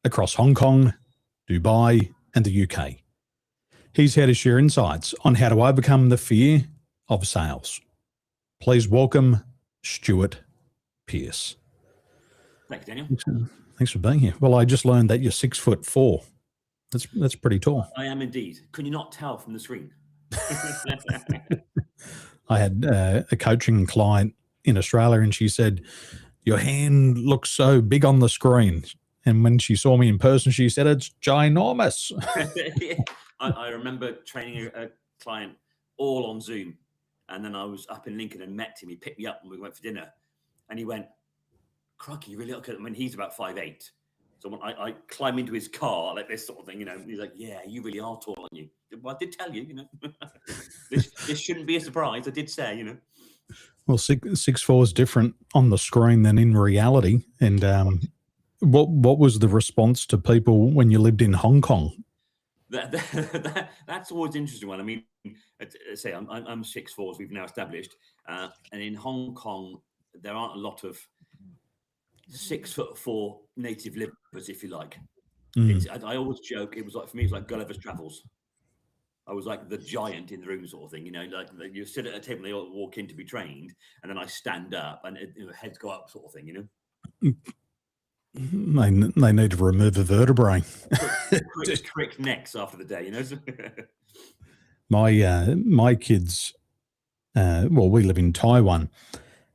across Hong Kong, Dubai, and the UK. He's here to share insights on how to overcome the fear of sales. Please welcome Stuart Pearce. Thanks, Daniel. Thanks for being here. Well, I just learned that you're 6'4". That's pretty tall. I am indeed. Can you not tell from the screen? I had a coaching client in Australia, and she said, "Your hand looks so big on the screen." And when she saw me in person, she said, "It's ginormous." I remember training a client all on Zoom. And then I was up in Lincoln and met him. He picked me up and we went for dinner. And he went, "Crikey, you really look at him." I mean, he's about 5'8". So when I climb into his car, like this sort of thing, he's like, "Yeah, you really are tall, aren't you?" Well, I did tell you, this shouldn't be a surprise. I did say, Well, 6'4" is different on the screen than in reality. And what was the response to people when you lived in Hong Kong? That's always an interesting one. I mean, say I'm 6'4", as we've now established, and in Hong Kong there aren't a lot of 6'4" native livers, if you like. I always joke, it was like Gulliver's Travels. I was like the giant in the room, sort of thing. Like you sit at a table, they all walk in to be trained, and then I stand up, and heads go up, sort of thing. They need to remove a vertebrae. Crick necks after the day, My kids, we live in Taiwan,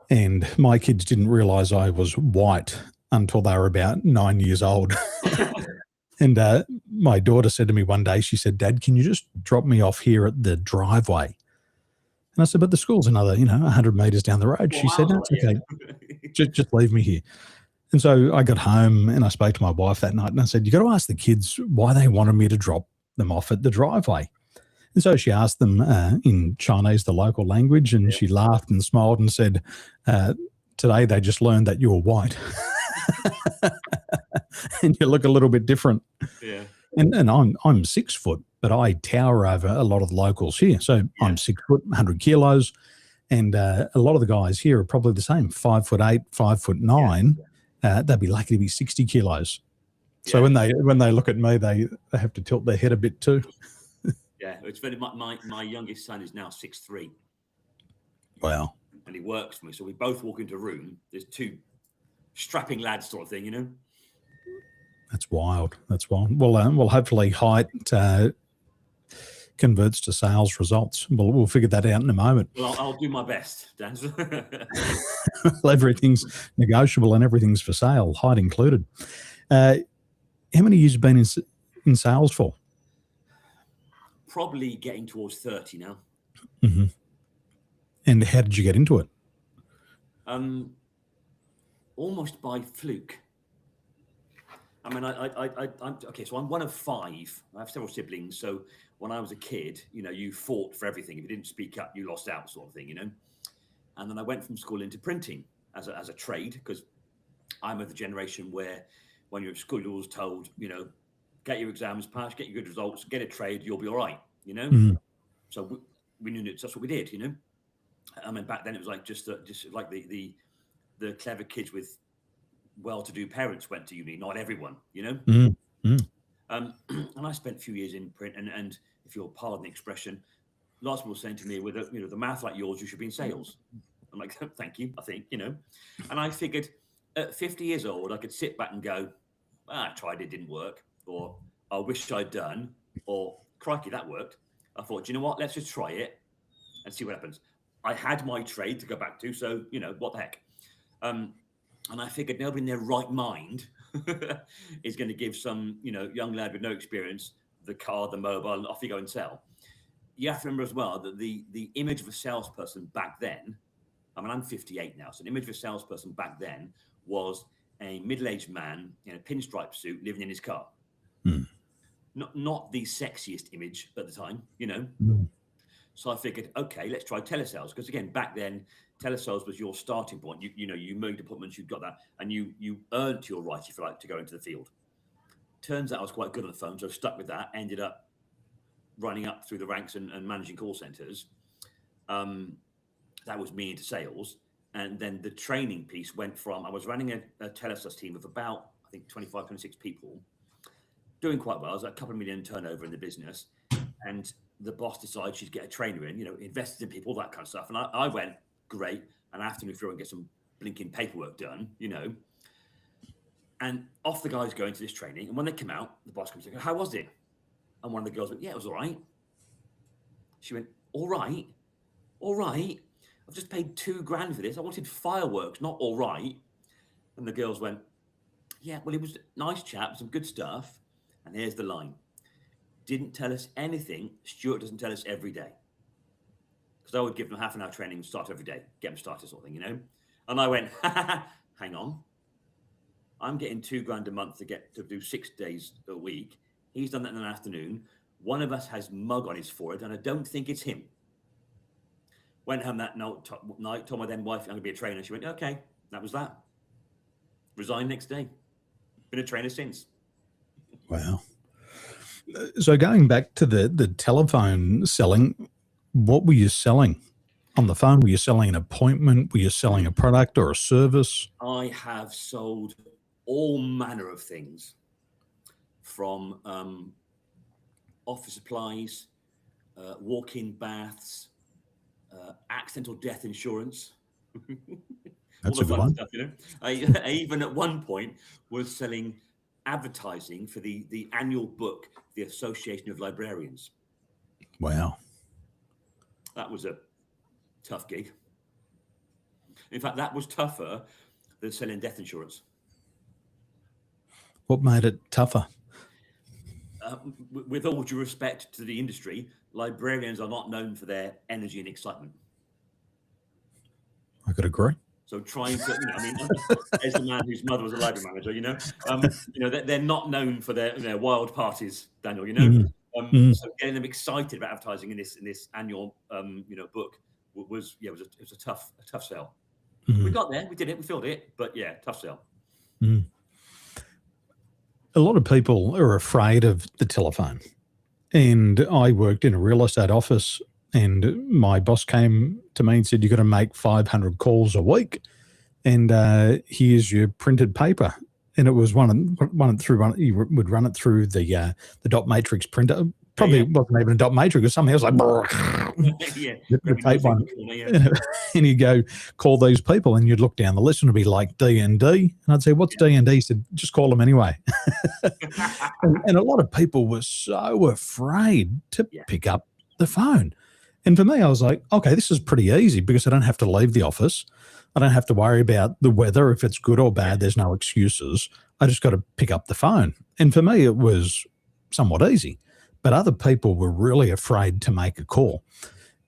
and my kids didn't realize I was white until they were about 9 years old. And my daughter said to me one day, she said, "Dad, can you just drop me off here at the driveway?" And I said, "But the school's another, 100 meters down the road." She said, "No, it's okay. Just leave me here." And so I got home and I spoke to my wife that night and I said, "You got to ask the kids why they wanted me to drop them off at the driveway." And so she asked them in Chinese, the local language, and she laughed and smiled and said, "Today they just learned that you're white." And you look a little bit different. Yeah. And I'm 6 foot, but I tower over a lot of the locals here. So I'm 6 foot, 100 kilos. And a lot of the guys here are probably the same, 5'8", 5'9". They'd be lucky to be 60 kilos. So when they look at me, they have to tilt their head a bit too. Yeah, it's very. My youngest son is now 6'3". Wow. And he works for me. So we both walk into a room. There's two strapping lads, sort of thing, That's wild. That's wild. Well, hopefully height converts to sales results. We'll figure that out in a moment. Well, I'll do my best, Dan. Well, everything's negotiable and everything's for sale, height included. How many years have you been in sales for? Probably getting towards 30 now. Mm-hmm. And how did you get into it? Almost by fluke. I mean, I'm okay. So I'm one of 5. I have several siblings. So when I was a kid, you fought for everything. If you didn't speak up, you lost out, sort of thing, And then I went from school into printing as a trade, because I'm of the generation where when you're at school, you're always told, get your exams passed, get your good results, get a trade, you'll be all right, Mm-hmm. So we knew that that's what we did, I mean, back then it was like just like the clever kids with well-to-do parents went to uni, not everyone, Mm-hmm. And I spent a few years in print, and if you'll pardon the expression, lots of people saying to me, with the math like yours, you should be in sales. I'm like, thank you, I think, And I figured at 50 years old, I could sit back and go, I tried, it didn't work, or I wish I'd done, or crikey, that worked. I thought, you know what, let's just try it and see what happens. I had my trade to go back to, so, what the heck. And I figured nobody in their right mind is going to give some, young lad with no experience the car, the mobile, and off you go and sell. You have to remember as well that the image of a salesperson back then, I mean, I'm 58 now, so the image of a salesperson back then was a middle-aged man in a pinstripe suit living in his car. Mm. Not the sexiest image at the time, Mm. So I figured, okay, let's try telesales, because again, back then, telesales was your starting point. You made appointments, you got that, and you earned your right, if you like, to go into the field. Turns out I was quite good on the phone, so I stuck with that. Ended up running up through the ranks and managing call centers. That was me into sales, and then the training piece went from I was running a telesales team of about think 25, 26 people, doing quite well. It was like a couple of million turnover in the business. And the boss decided she'd get a trainer in, invested in people, that kind of stuff. And I went, great. And I have to move through and get some blinking paperwork done, And off the guys go into this training. And when they come out, the boss comes and goes, how was it? And one of the girls went, yeah, it was all right. She went, all right? All right? I've just paid $2,000 for this. I wanted fireworks, not all right. And the girls went, yeah, well, it was a nice chap, some good stuff. And here's the line. Didn't tell us anything Stuart doesn't tell us every day. Because I would give them half an hour training and start every day, get them started sort of thing, And I went, hang on. I'm getting $2,000 a month to do 6 days a week. He's done that in an afternoon. One of us has mug on his forehead, and I don't think it's him. Went home that night, told my then wife I'm going to be a trainer. She went, okay, that was that. Resigned next day. Been a trainer since. Wow. So going back to the telephone selling, what were you selling on the phone? Were you selling an appointment? Were you selling a product or a service? I have sold all manner of things, from office supplies, walk-in baths, accidental death insurance. That's all the a good fun one. stuff, I even at one point was selling advertising for the annual book, the Association of Librarians. Wow. That was a tough gig. In fact, that was tougher than selling death insurance. What made it tougher? With all due respect to the industry, librarians are not known for their energy and excitement. I could agree. So trying to, as a man whose mother was a library manager, they're not known for their wild parties, Daniel. So getting them excited about advertising in this annual book was a tough sell. We got there, we did it, we filled it, but yeah, tough sell. A lot of people are afraid of the telephone, and I worked in a real estate office. And my boss came to me and said, you've got to make 500 calls a week. And here's your printed paper. And it was you would run it through the dot matrix printer. Probably wasn't even a dot matrix, or something else like, the tape one. And you go, call these people, and you'd look down the list and it'd be like D&D. And I'd say, what's D&D? He said, just call them anyway. and a lot of people were so afraid to pick up the phone. And for me, I was like, okay, this is pretty easy because I don't have to leave the office. I don't have to worry about the weather. If it's good or bad, there's no excuses. I just got to pick up the phone. And for me, it was somewhat easy. But other people were really afraid to make a call.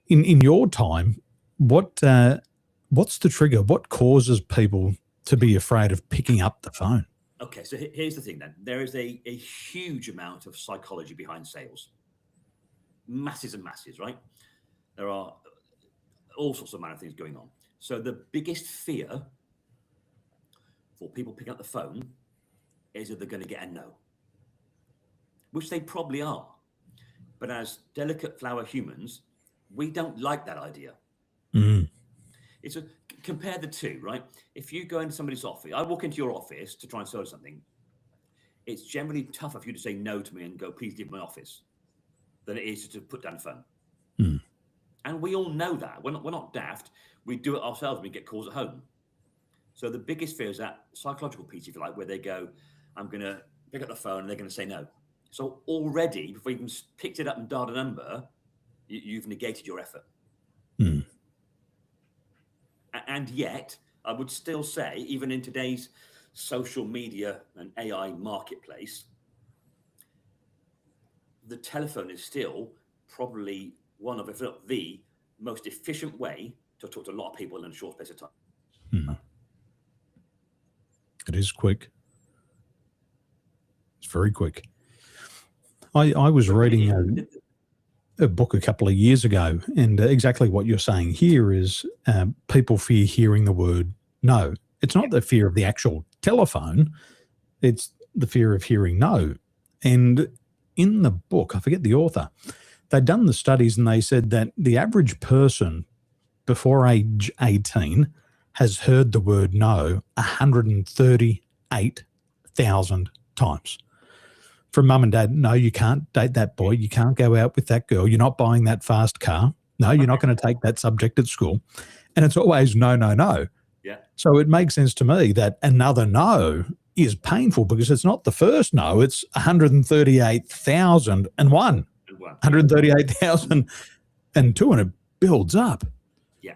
In your time, what's the trigger? What causes people to be afraid of picking up the phone? Okay, so here's the thing then. There is a huge amount of psychology behind sales. Masses and masses, right? There are all sorts of manner of things going on. So the biggest fear for people picking up the phone is that they're going to get a no, which they probably are. But as delicate flower humans, we don't like that idea. Compare the two, right? If you go into somebody's office, I walk into your office to try and sell something, it's generally tougher for you to say no to me and go, please leave my office, than it is to put down the phone. And we all know that. We're not daft. We do it ourselves when we get calls at home. So the biggest fear is that psychological piece, if you like, where they go, I'm going to pick up the phone and they're going to say no. So already, before you even picked it up and dialed a number, you've negated your effort. And yet, I would still say, even in today's social media and AI marketplace, the telephone is still probably one of, if not the most efficient way to talk to a lot of people in a short space of time. It is quick. It's very quick. I was reading a book a couple of years ago, and exactly what you're saying here is people fear hearing the word no. It's not the fear of the actual telephone. It's the fear of hearing no. And in the book, I forget the author, they'd done the studies and they said that the average person before age 18 has heard the word no 138 1,000 times. From mum and dad, no, you can't date that boy. You can't go out with that girl. You're not buying that fast car. No, you're not going to take that subject at school. And it's always no, no, no. Yeah. So it makes sense to me that another no is painful because it's not the first no, it's 138,001. 138,002, and it builds up. Yeah.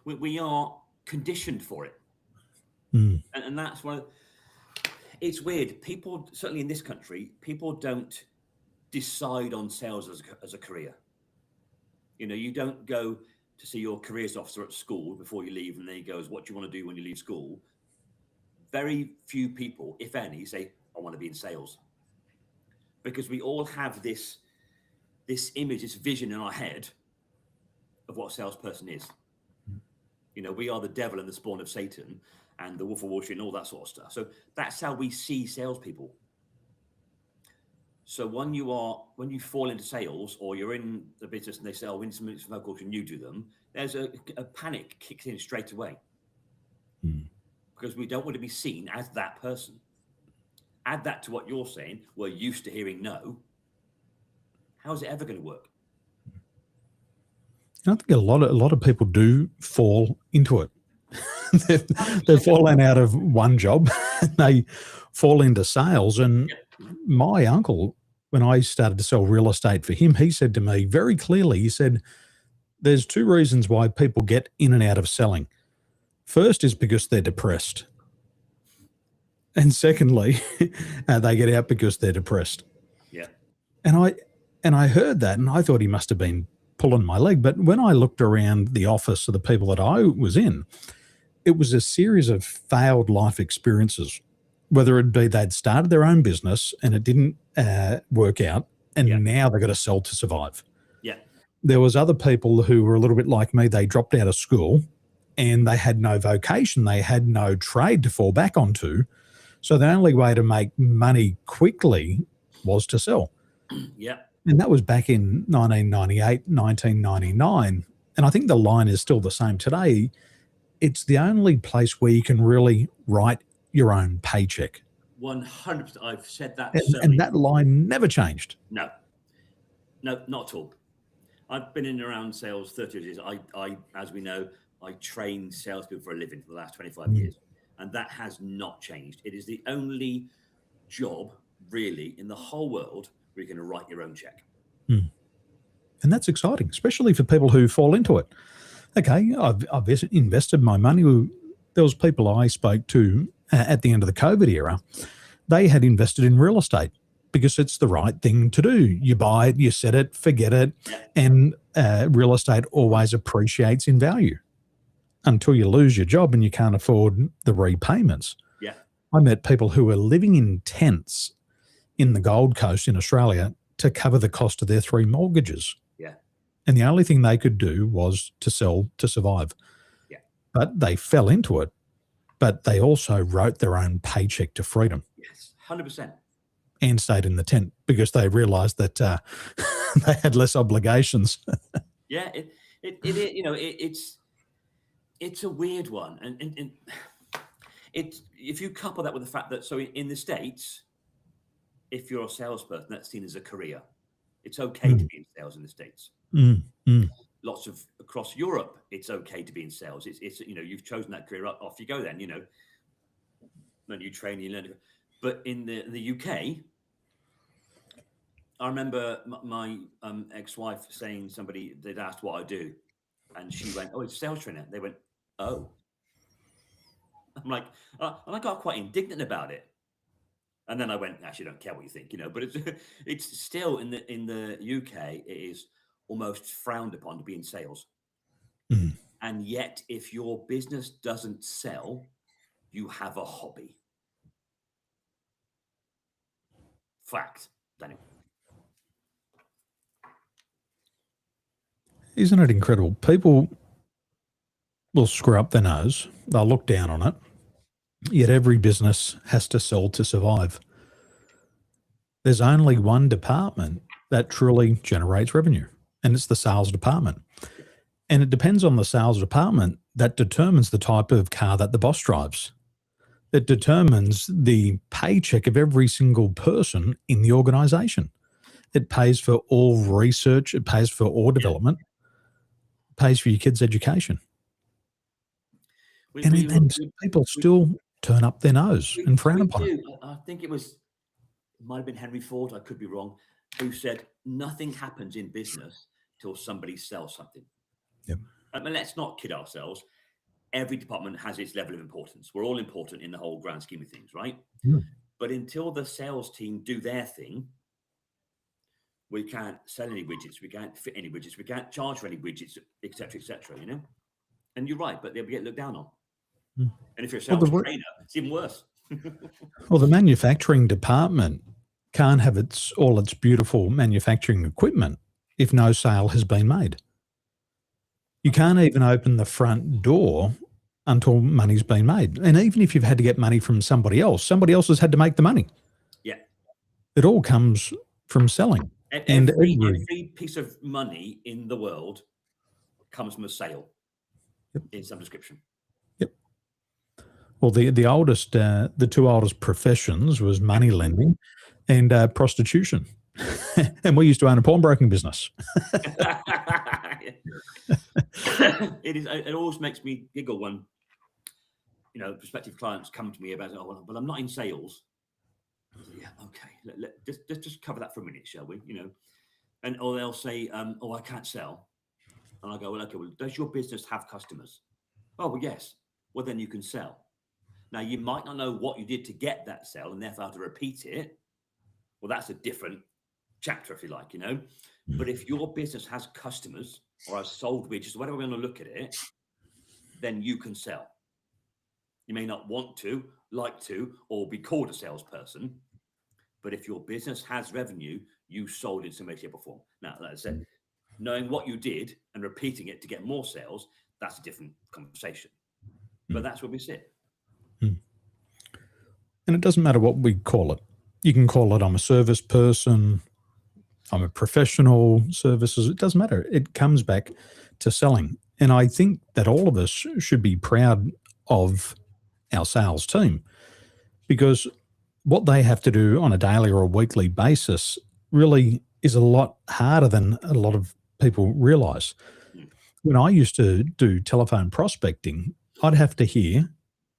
We are conditioned for it. Mm. And that's why it's weird. People, certainly in this country, people don't decide on sales as a career. You know, you don't go to see your careers officer at school before you leave and then he goes, what do you want to do when you leave school? Very few people, if any, say, I want to be in sales. Because we all have this image, this vision in our head of what a salesperson is. You know, we are the devil and the spawn of Satan and the wolf of Wall Street and all that sort of stuff. So that's how we see salespeople. So when you fall into sales or you're in the business and they say, oh, win some phone calls and you do them, there's a panic kicks in straight away. Because we don't want to be seen as that person. Add that to what you're saying. We're used to hearing no. How's it ever going to work? I think a lot of people do fall into it. They've fallen out of one job. They fall into sales. And my uncle, when I started to sell real estate for him, he said to me very clearly, he said, there's two reasons why people get in and out of selling. First is because they're depressed. And secondly, they get out because they're depressed. Yeah. And I heard that and I thought he must have been pulling my leg. But when I looked around the office of the people that I was in, it was a series of failed life experiences, whether it be they'd started their own business and it didn't work out, and now they've got to sell to survive. Yeah. There was other people who were a little bit like me. They dropped out of school and they had no vocation. They had no trade to fall back onto. So the only way to make money quickly was to sell. Yeah. And that was back in 1998, 1999. And I think the line is still the same today. It's the only place where you can really write your own paycheck. 100%. I've said that. And that line never changed. No, not at all. I've been in and around sales 30 years. I, as we know, I train salespeople for a living for the last 25 years. And that has not changed. It is the only job really in the whole world where you're going to write your own check. And that's exciting, especially for people who fall into it. Okay, I've invested my money. There was people I spoke to at the end of the COVID era. They had invested in real estate because it's the right thing to do. You buy it, you set it, forget it, and real estate always appreciates in value until you lose your job and you can't afford the repayments. Yeah. I met people who were living in tents in the Gold Coast in Australia to cover the cost of their 3 mortgages. Yeah. And the only thing they could do was to sell to survive. Yeah. But they fell into it. But they also wrote their own paycheck to freedom. Yes, 100%. And stayed in the tent because they realised that they had less obligations. Yeah, it's a weird one, and it's, if you couple that with the fact that in the States, if you're a salesperson, that's seen as a career. It's okay to be in sales in the States. Lots of across Europe, it's okay to be in sales. It's you've chosen that career, off you go. Then then you train, you learn. But in the UK, I remember my ex-wife saying, somebody, they'd asked what I do, and she went, "Oh, it's a sales trainer." They went, "Oh." I'm like, and I got quite indignant about it. And then I went, "Actually, I don't care what you think, but it's still in the UK, it is almost frowned upon to be in sales. And yet, if your business doesn't sell, you have a hobby. Fact, Daniel. Isn't it incredible? People will screw up their nose. They'll look down on it. Yet every business has to sell to survive. There's only one department that truly generates revenue, and it's the sales department. And it depends on the sales department that determines the type of car that the boss drives. It determines the paycheck of every single person in the organization. It pays for all research. It pays for all development. It pays for your kids' education. And people still turn up their nose and frown upon it. I think it might have been Henry Ford, I could be wrong, who said nothing happens in business till somebody sells something. Yep. I mean, let's not kid ourselves. Every department has its level of importance. We're all important in the whole grand scheme of things, right? Mm. But until the sales team do their thing, we can't sell any widgets, we can't fit any widgets, we can't charge for any widgets, etc., you know? And you're right, but they'll get looked down on. Mm. And if you're a sales trainer, it's even worse. Well, the manufacturing department can't have all its beautiful manufacturing equipment if no sale has been made. You can't even open the front door until money's been made. And even if you've had to get money from somebody else has had to make the money. Yeah. It all comes from selling. Every piece of money in the world comes from a sale. Yep. In some description. Yep. Well, the two oldest professions was money lending and prostitution. And we used to own a pawnbroking business. It always makes me giggle when, you know, prospective clients come to me about, oh, well, I'm not in sales. I say, yeah, okay, let's just cover that for a minute, shall we? You know, or they'll say, oh, I can't sell. And I go, well, okay, well, does your business have customers? Oh, well, yes. Well, then you can sell. Now, you might not know what you did to get that sale and therefore have to repeat it. Well, that's a different chapter, if you like, you know. But if your business has customers or has sold widgets, whatever we're going to look at it, then you can sell. You may not want to, like to, or be called a salesperson, but if your business has revenue, you sold in some way, shape, or form. Now, like I said, knowing what you did and repeating it to get more sales, that's a different conversation. But that's where we sit. And it doesn't matter what we call it. You can call it I'm a service person, I'm a professional services. It doesn't matter. It comes back to selling. And I think that all of us should be proud of our sales team, because what they have to do on a daily or a weekly basis really is a lot harder than a lot of people realize. When I used to do telephone prospecting, I'd have to hear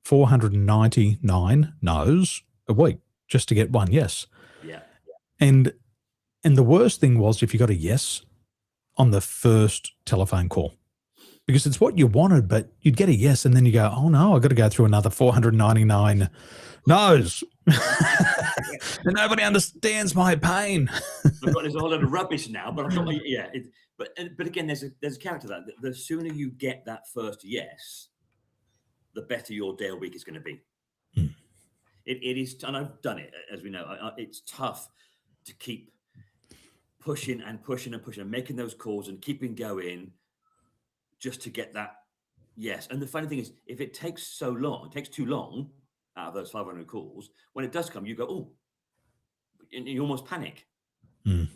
499 no's a week just to get one yes. Yeah. And the worst thing was if you got a yes on the first telephone call, because it's what you wanted, but you'd get a yes and then you go, oh no, I've got to go through another 499 no's. And nobody understands my pain. I've got this whole lot of rubbish now, but I've got but again, there's a character that the sooner you get that first yes, the better your day or week is going to be. It is, and I've done it, as we know. It's tough to keep pushing and making those calls and keeping going just to get that yes. And the funny thing is, if it takes too long out of those 500 calls, when it does come, you go, oh, and you almost panic. They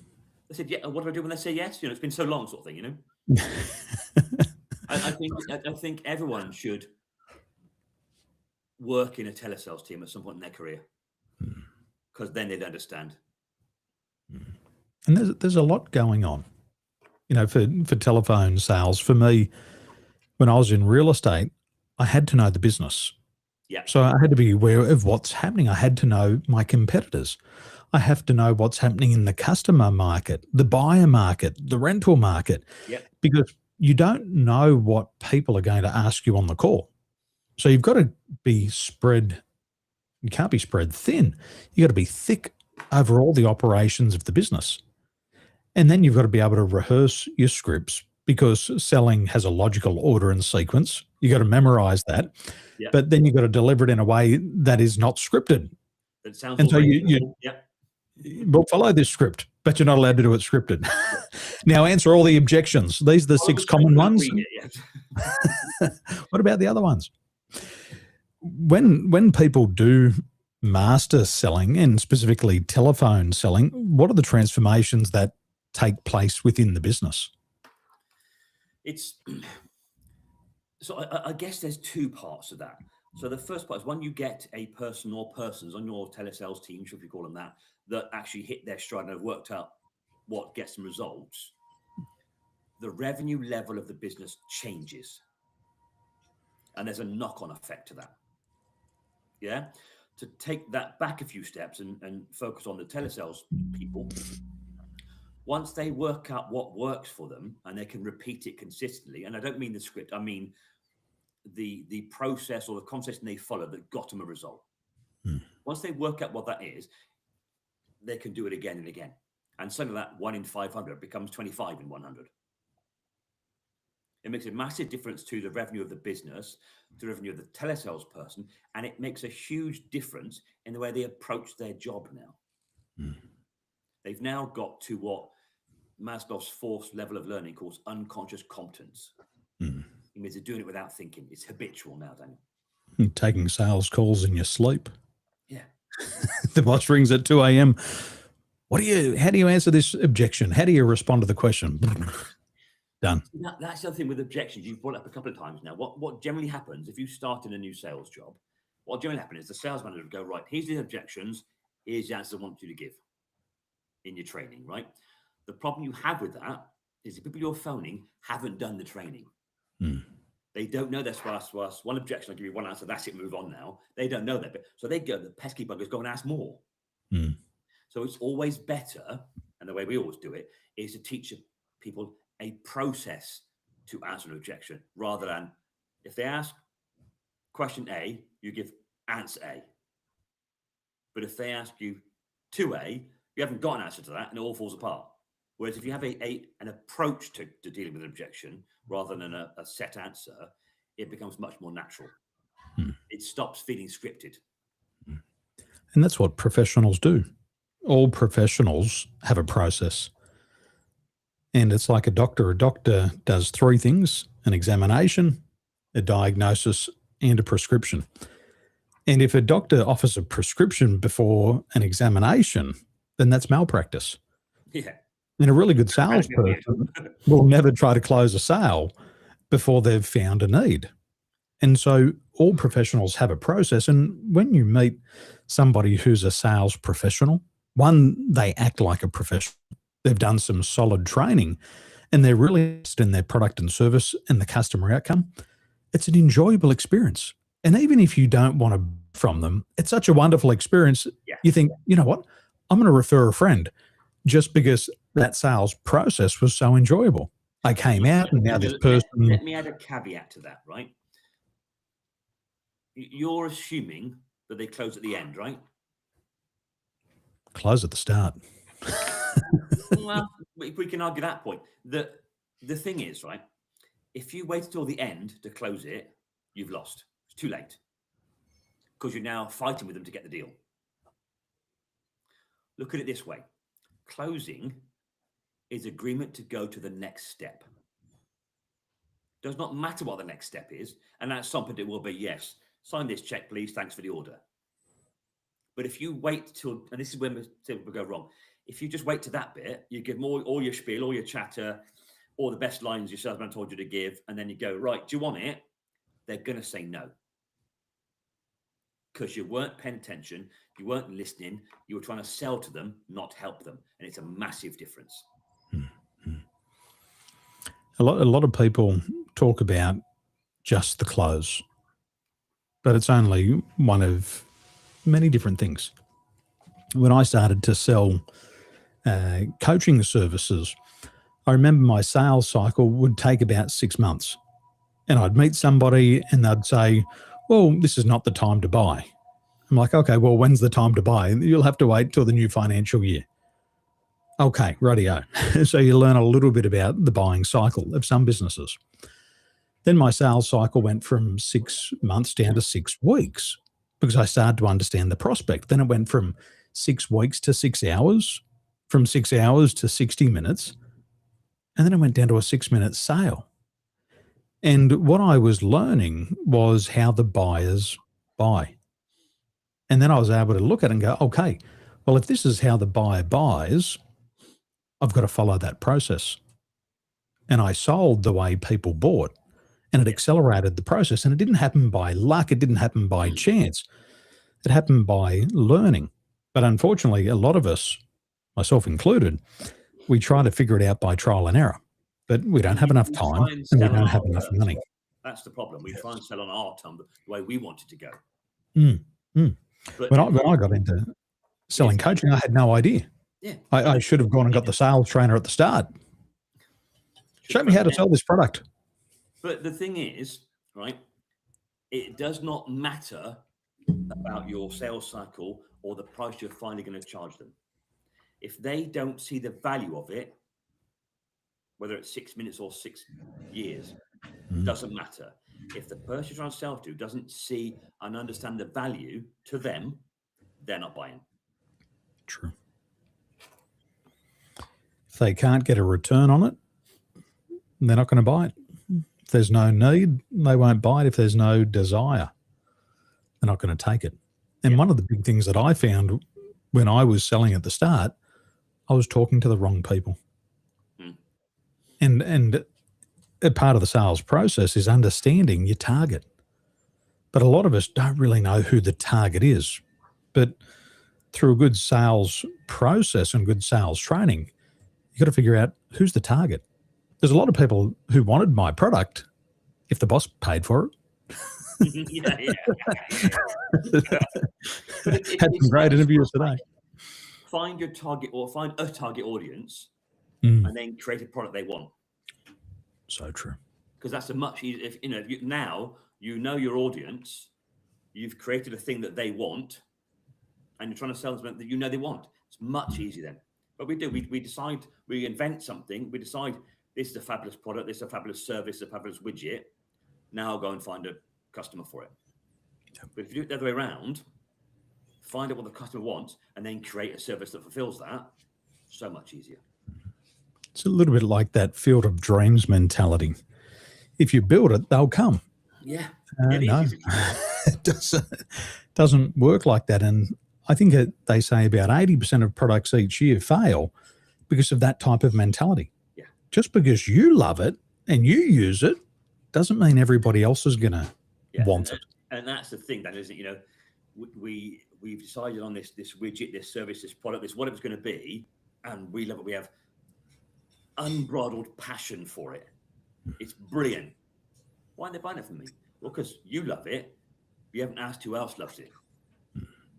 said, yeah, what do I do when they say yes? You know, it's been so long, sort of thing, you know? I think everyone should work in a telesales team at some point in their career, because then they'd understand. And there's a lot going on, you know, for telephone sales. For me, when I was in real estate, I had to know the business. Yeah. So I had to be aware of what's happening. I had to know my competitors. I have to know what's happening in the customer market, the buyer market, the rental market, because you don't know what people are going to ask you on the call. So you've got to be spread. You can't be spread thin. You got to be thick over all the operations of the business. And then you've got to be able to rehearse your scripts, because selling has a logical order and sequence. You got to memorize that, but then you've got to deliver it in a way that is not scripted. That sounds. And so we'll follow this script, but you're not allowed to do it scripted. Now answer all the objections. These are the 6 common ones. What about the other ones? When people do master selling, and specifically telephone selling, what are the transformations that take place within the business? So I guess there's 2 parts of that. So the first part is when you get a person or persons on your telesales team, should we call them that actually hit their stride and have worked out what gets them results, the revenue level of the business changes. And there's a knock-on effect to that. Yeah. To take that back a few steps and focus on the telesales people, once they work out what works for them and they can repeat it consistently, and I don't mean the script, I mean the process or the conversation they follow that got them a result. Once they work out what that is, they can do it again and again. And suddenly that 1 in 500 becomes 25 in 100. It makes a massive difference to the revenue of the business, to the revenue of the telesales person, and it makes a huge difference in the way they approach their job now. They've now got to what Maslow's fourth level of learning calls unconscious competence. It means they're doing it without thinking. It's habitual now, Daniel. Taking sales calls in your sleep. Yeah. The boss rings at 2 a.m. How do you answer this objection? How do you respond to the question? Done. That's the other thing with objections. You've brought up a couple of times now. What generally happens if you start in a new sales job, what generally happens is the sales manager will go, right, here's the objections, here's the answers I want you to give in your training, right? The problem you have with that is the people you're phoning haven't done the training. They don't know this. One objection, I'll give you one answer, that's it, move on now. They don't know that bit. So they go, the pesky buggers go and ask more. So it's always better, and the way we always do it, is to teach people a process to answer an objection, rather than if they ask question A, you give answer A. But if they ask you 2A, you haven't got an answer to that, and it all falls apart. Whereas if you have an approach to dealing with an objection rather than a set answer, it becomes much more natural. It stops feeling scripted. And that's what professionals do. All professionals have a process. And it's like a doctor. A doctor does 3 things: an examination, a diagnosis, and a prescription. And if a doctor offers a prescription before an examination, then that's malpractice. Yeah. And a really good salesperson will never try to close a sale before they've found a need. And so all professionals have a process. And when you meet somebody who's a sales professional, one, they act like a professional. They've done some solid training and they're really interested in their product and service and the customer outcome. It's an enjoyable experience. And even if you don't want to from them, it's such a wonderful experience. Yeah. You think, you know what? I'm going to refer a friend just because that sales process was so enjoyable. I came out and now this person... Let me add a caveat to that, right? You're assuming that they close at the end, right? Close at the start. Well, we can argue that point. The thing is, right, if you wait till the end to close it, you've lost. It's too late. Because you're now fighting with them to get the deal. Look at it this way. Closing is agreement to go to the next step. Does not matter what the next step is. And at some point it will be, yes, sign this check, please. Thanks for the order. But if you wait till, and this is when we go wrong. If you just wait to that bit, you give more, all your spiel, all your chatter, all the best lines your salesman told you to give. And then you go, right, do you want it? They're going to say no. Because you weren't paying attention, you weren't listening, you were trying to sell to them, not help them. And it's a massive difference. A lot of people talk about just the close, but it's only one of many different things. When I started to sell coaching services, I remember my sales cycle would take about 6 months. And I'd meet somebody and they'd say, well, this is not the time to buy. I'm like, okay, well, when's the time to buy? You'll have to wait till the new financial year. Okay, rightio. So you learn a little bit about the buying cycle of some businesses. Then my sales cycle went from 6 months down to 6 weeks because I started to understand the prospect. Then it went from 6 weeks to 6 hours, from 6 hours to 60 minutes. And then it went down to a 6-minute sale. And what I was learning was how the buyers buy. And then I was able to look at it and go, okay, well, if this is how the buyer buys, I've got to follow that process. And I sold the way people bought. and it accelerated the process. And it didn't happen by luck. It didn't happen by chance. It happened by learning. But unfortunately, a lot of us, myself included, we try to figure it out by trial and error. But we don't have enough time and we don't have enough money. That's the problem. We try and sell on our term the way we want it to go. But when I got into selling coaching, I had no idea. Yeah, I should have gone and got the sales trainer at the start. Show me how to sell this product. But the thing is, right, it does not matter about your sales cycle or the price you're finally going to charge them. If they don't see the value of it, whether it's 6 minutes or 6 years, doesn't matter. If the person you're trying to sell to doesn't see and understand the value to them, they're not buying. True. If they can't get a return on it, they're not going to buy it. If there's no need, they won't buy it. If there's no desire, they're not going to take it. And one of the big things that I found when I was selling at the start, I was talking to the wrong people. And a part of the sales process is understanding your target. But a lot of us don't really know who the target is. But through a good sales process and good sales training, you've got to figure out who's the target. There's a lot of people who wanted my product if the boss paid for it. Had some great interviews today. Find your target or find a target audience and then create a product they want. So true. Because that's a much easier, if now you know your audience, you've created a thing that they want, and you're trying to sell them something that you know they want. It's much easier then. But we do, we decide, we invent something, we decide this is a fabulous product, this is a fabulous service, a fabulous widget. Now I'll go and find a customer for it. But if you do it the other way around, find out what the customer wants and then create a service that fulfills that, so much easier. It's a little bit like that field of dreams mentality. If you build it, they'll come. Yeah. No, it doesn't work like that. And I think they say about 80% of products each year fail because of that type of mentality. Yeah. Just because you love it and you use it doesn't mean everybody else is going to want it. And that's the thing, that isn't, we've decided on this widget, this service, this product, this what it was going to be, and we love it. We have unbridled passion for it. It's brilliant. Why aren't they buying it from me? Well, because you love it. You haven't asked who else loves it.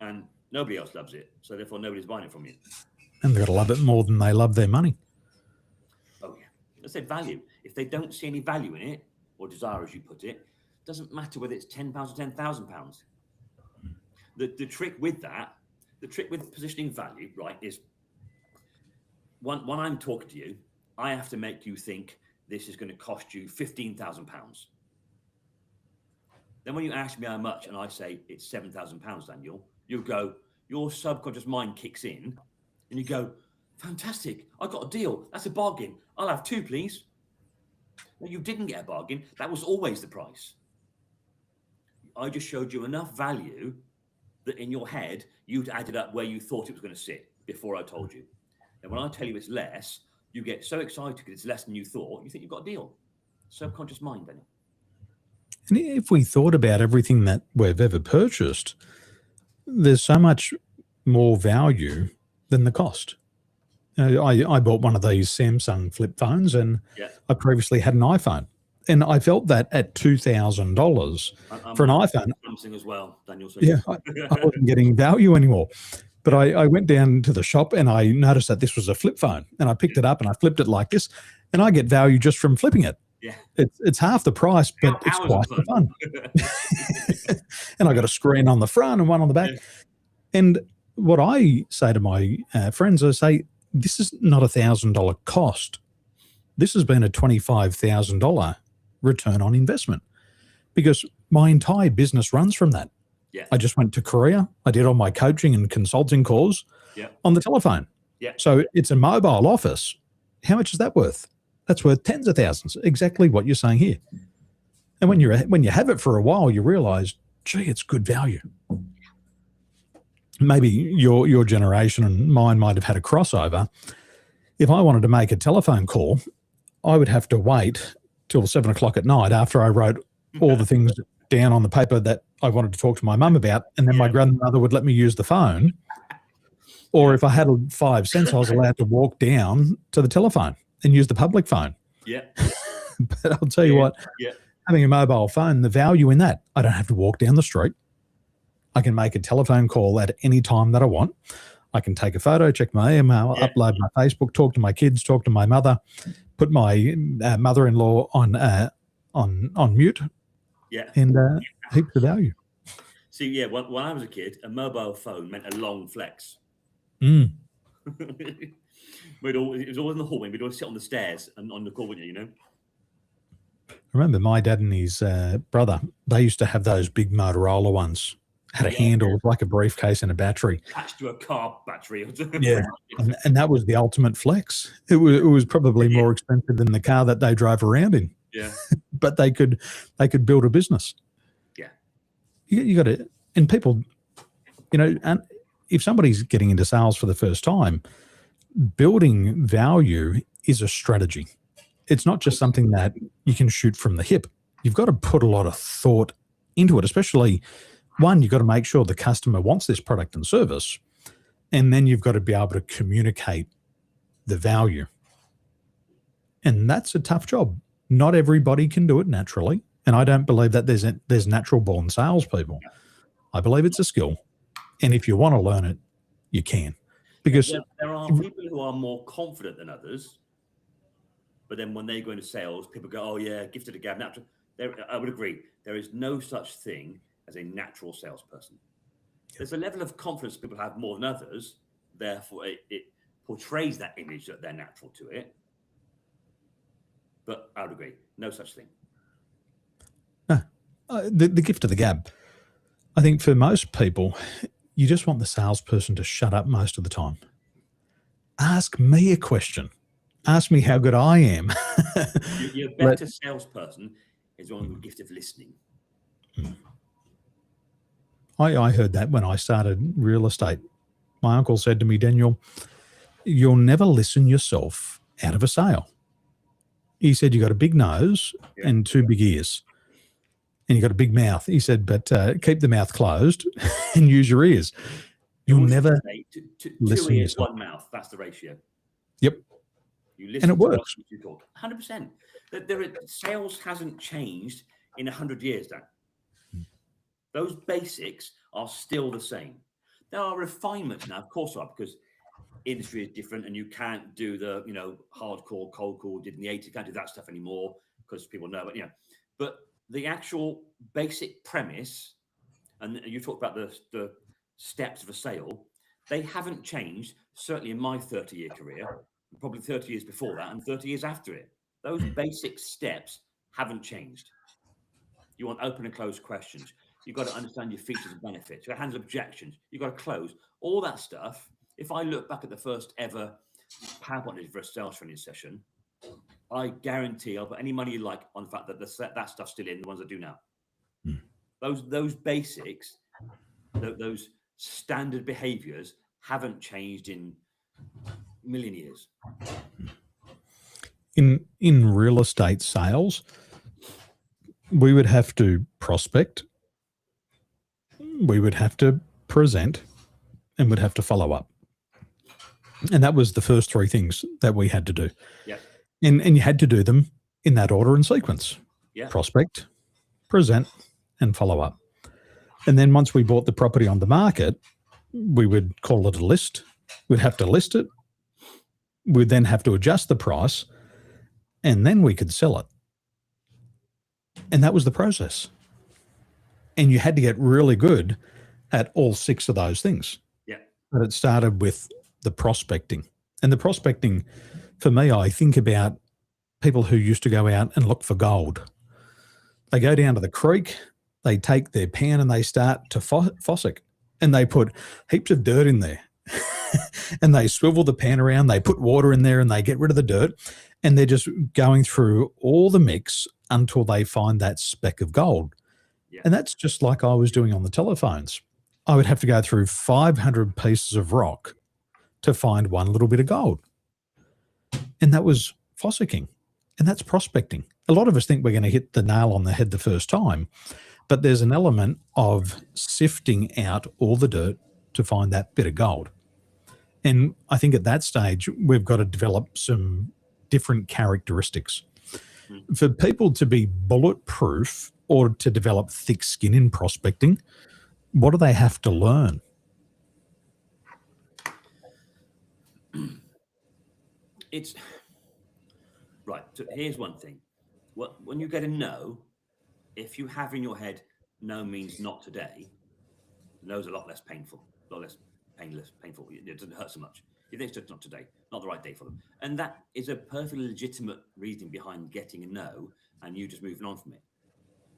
And nobody else loves it. So therefore nobody's buying it from you. And they've got to love it more than they love their money. Oh yeah. I said value. If they don't see any value in it, or desire as you put it, doesn't matter whether it's £10 or £10,000. The trick with that, the trick with positioning value, right, is when I'm talking to you, I have to make you think this is going to cost you £15,000. Then when you ask me how much and I say it's £7,000, Daniel, you go, your subconscious mind kicks in and you go, fantastic, I got a deal. That's a bargain. I'll have 2, please. Well, you didn't get a bargain. That was always the price. I just showed you enough value that in your head, you'd added up where you thought it was going to sit before I told you. And when I tell you it's less, you get so excited because it's less than you thought, you think you've got a deal. Subconscious mind, Daniel. And if we thought about everything that we've ever purchased, there's so much more value than the cost. I bought one of these Samsung flip phones, and I previously had an iPhone. And I felt that at $2,000 for an iPhone. Something as well, Daniel. So I wasn't getting value anymore. But I went down to the shop and I noticed that this was a flip phone, and I picked it up and I flipped it like this, and I get value just from flipping it. Yeah, it's half the price, but it's twice the fun. And I got a screen on the front and one on the back. Yeah. And what I say to my friends, I say, this is not $1,000 cost. This has been a $25,000 return on investment, because my entire business runs from that. Yeah. I just went to Korea. I did all my coaching and consulting calls on the telephone. Yeah. So it's a mobile office. How much is that worth? That's worth tens of thousands. Exactly what you're saying here. And when you have it for a while, you realize, gee, it's good value. Maybe your generation and mine might have had a crossover. If I wanted to make a telephone call, I would have to wait till 7 o'clock at night after I wrote all the things down on the paper that I wanted to talk to my mum about. And then my grandmother would let me use the phone. Or if I had 5 cents, I was allowed to walk down to the telephone and use the public phone. Yeah. But I'll tell you what, having a mobile phone, the value in that, I don't have to walk down the street. I can make a telephone call at any time that I want. I can take a photo, check my email, upload my Facebook, talk to my kids, talk to my mother, put my mother-in-law on mute. Yeah. And heaps of value. See, when I was a kid, a mobile phone meant a long flex. Mm. It was always in the hallway. We'd always sit on the stairs and on the call, wouldn't you know? I remember my dad and his brother, they used to have those big Motorola ones. Had a handle like a briefcase and a battery. Attached to a car battery. Yeah. And that was the ultimate flex. It was probably more expensive than the car that they drove around in. Yeah. But they could build a business. Yeah. You got to, and people, and if somebody's getting into sales for the first time, building value is a strategy. It's not just something that you can shoot from the hip. You've got to put a lot of thought into it, especially one, you've got to make sure the customer wants this product and service, and then you've got to be able to communicate the value. And that's a tough job. Not everybody can do it naturally, and I don't believe that there's natural born salespeople. I believe it's a skill, and if you want to learn it, you can. Because there are people who are more confident than others, but then when they go into sales, people go, "Oh yeah, gifted a gab." Natural. I would agree. There is no such thing as a natural salesperson. There's a level of confidence people have more than others. Therefore, it portrays that image that they're natural to it. But I would agree, no such thing. No, the gift of the gab. I think for most people, you just want the salesperson to shut up most of the time. Ask me a question. Ask me how good I am. Your better salesperson is one with the gift of listening. I heard that when I started real estate. My uncle said to me, Daniel, you'll never listen yourself out of a sale. He said, you got a big nose and 2 big ears. And you got a big mouth. He said, but keep the mouth closed and use your ears. You'll never listen 2 ears, yourself. 1 mouth. That's the ratio. Yep. You listen and it works. You talk. 100%. Sales hasn't changed in 100 years, Dan. Those basics are still the same. There are refinements now, of course, because industry is different, and you can't do the hardcore cold call did in the 80s. You can't do that stuff anymore because people know it. But the actual basic premise, and you talked about the steps of a sale, they haven't changed. Certainly in my 30-year career, probably 30 years before that, and 30 years after it. Those basic steps haven't changed. You want open and closed questions. You've got to understand your features and benefits. Your handle objections. You've got to close. All that stuff. If I look back at the first ever PowerPoint for a sales training session, I guarantee I'll put any money you like on the fact that that stuff's still in the ones I do now. Those basics, those standard behaviors haven't changed in a million years. In real estate sales, we would have to prospect, we would have to present, and would have to follow up. And that was the first 3 things that we had to do. Yeah. And you had to do them in that order and sequence. Yeah. Prospect, present, and follow up. And then once we bought the property on the market, we would call it a list. We'd have to list it. We'd then have to adjust the price, and then we could sell it. And that was the process. And you had to get really good at all 6 of those things. Yeah. But it started with the prospecting. And the prospecting, for me, I think about people who used to go out and look for gold. They go down to the creek, they take their pan and they start to fossick, and they put heaps of dirt in there. And they swivel the pan around, they put water in there, and they get rid of the dirt. And they're just going through all the mix until they find that speck of gold. Yeah. And that's just like I was doing on the telephones. I would have to go through 500 pieces of rock to find one little bit of gold. And that was fossicking. And that's prospecting. a lot of us think we're going to hit the nail on the head the first time, but there's an element of sifting out all the dirt to find that bit of gold. And I think at that stage, we've got to develop some different characteristics. For people to be bulletproof or to develop thick skin in prospecting, what do they have to learn? It's right. So here's one thing. When you get a no, if you have in your head no means not today, no's a lot less painful, a lot less painful. It doesn't hurt so much. You think it's just not today, not the right day for them. And that is a perfectly legitimate reason behind getting a no and you just moving on from it.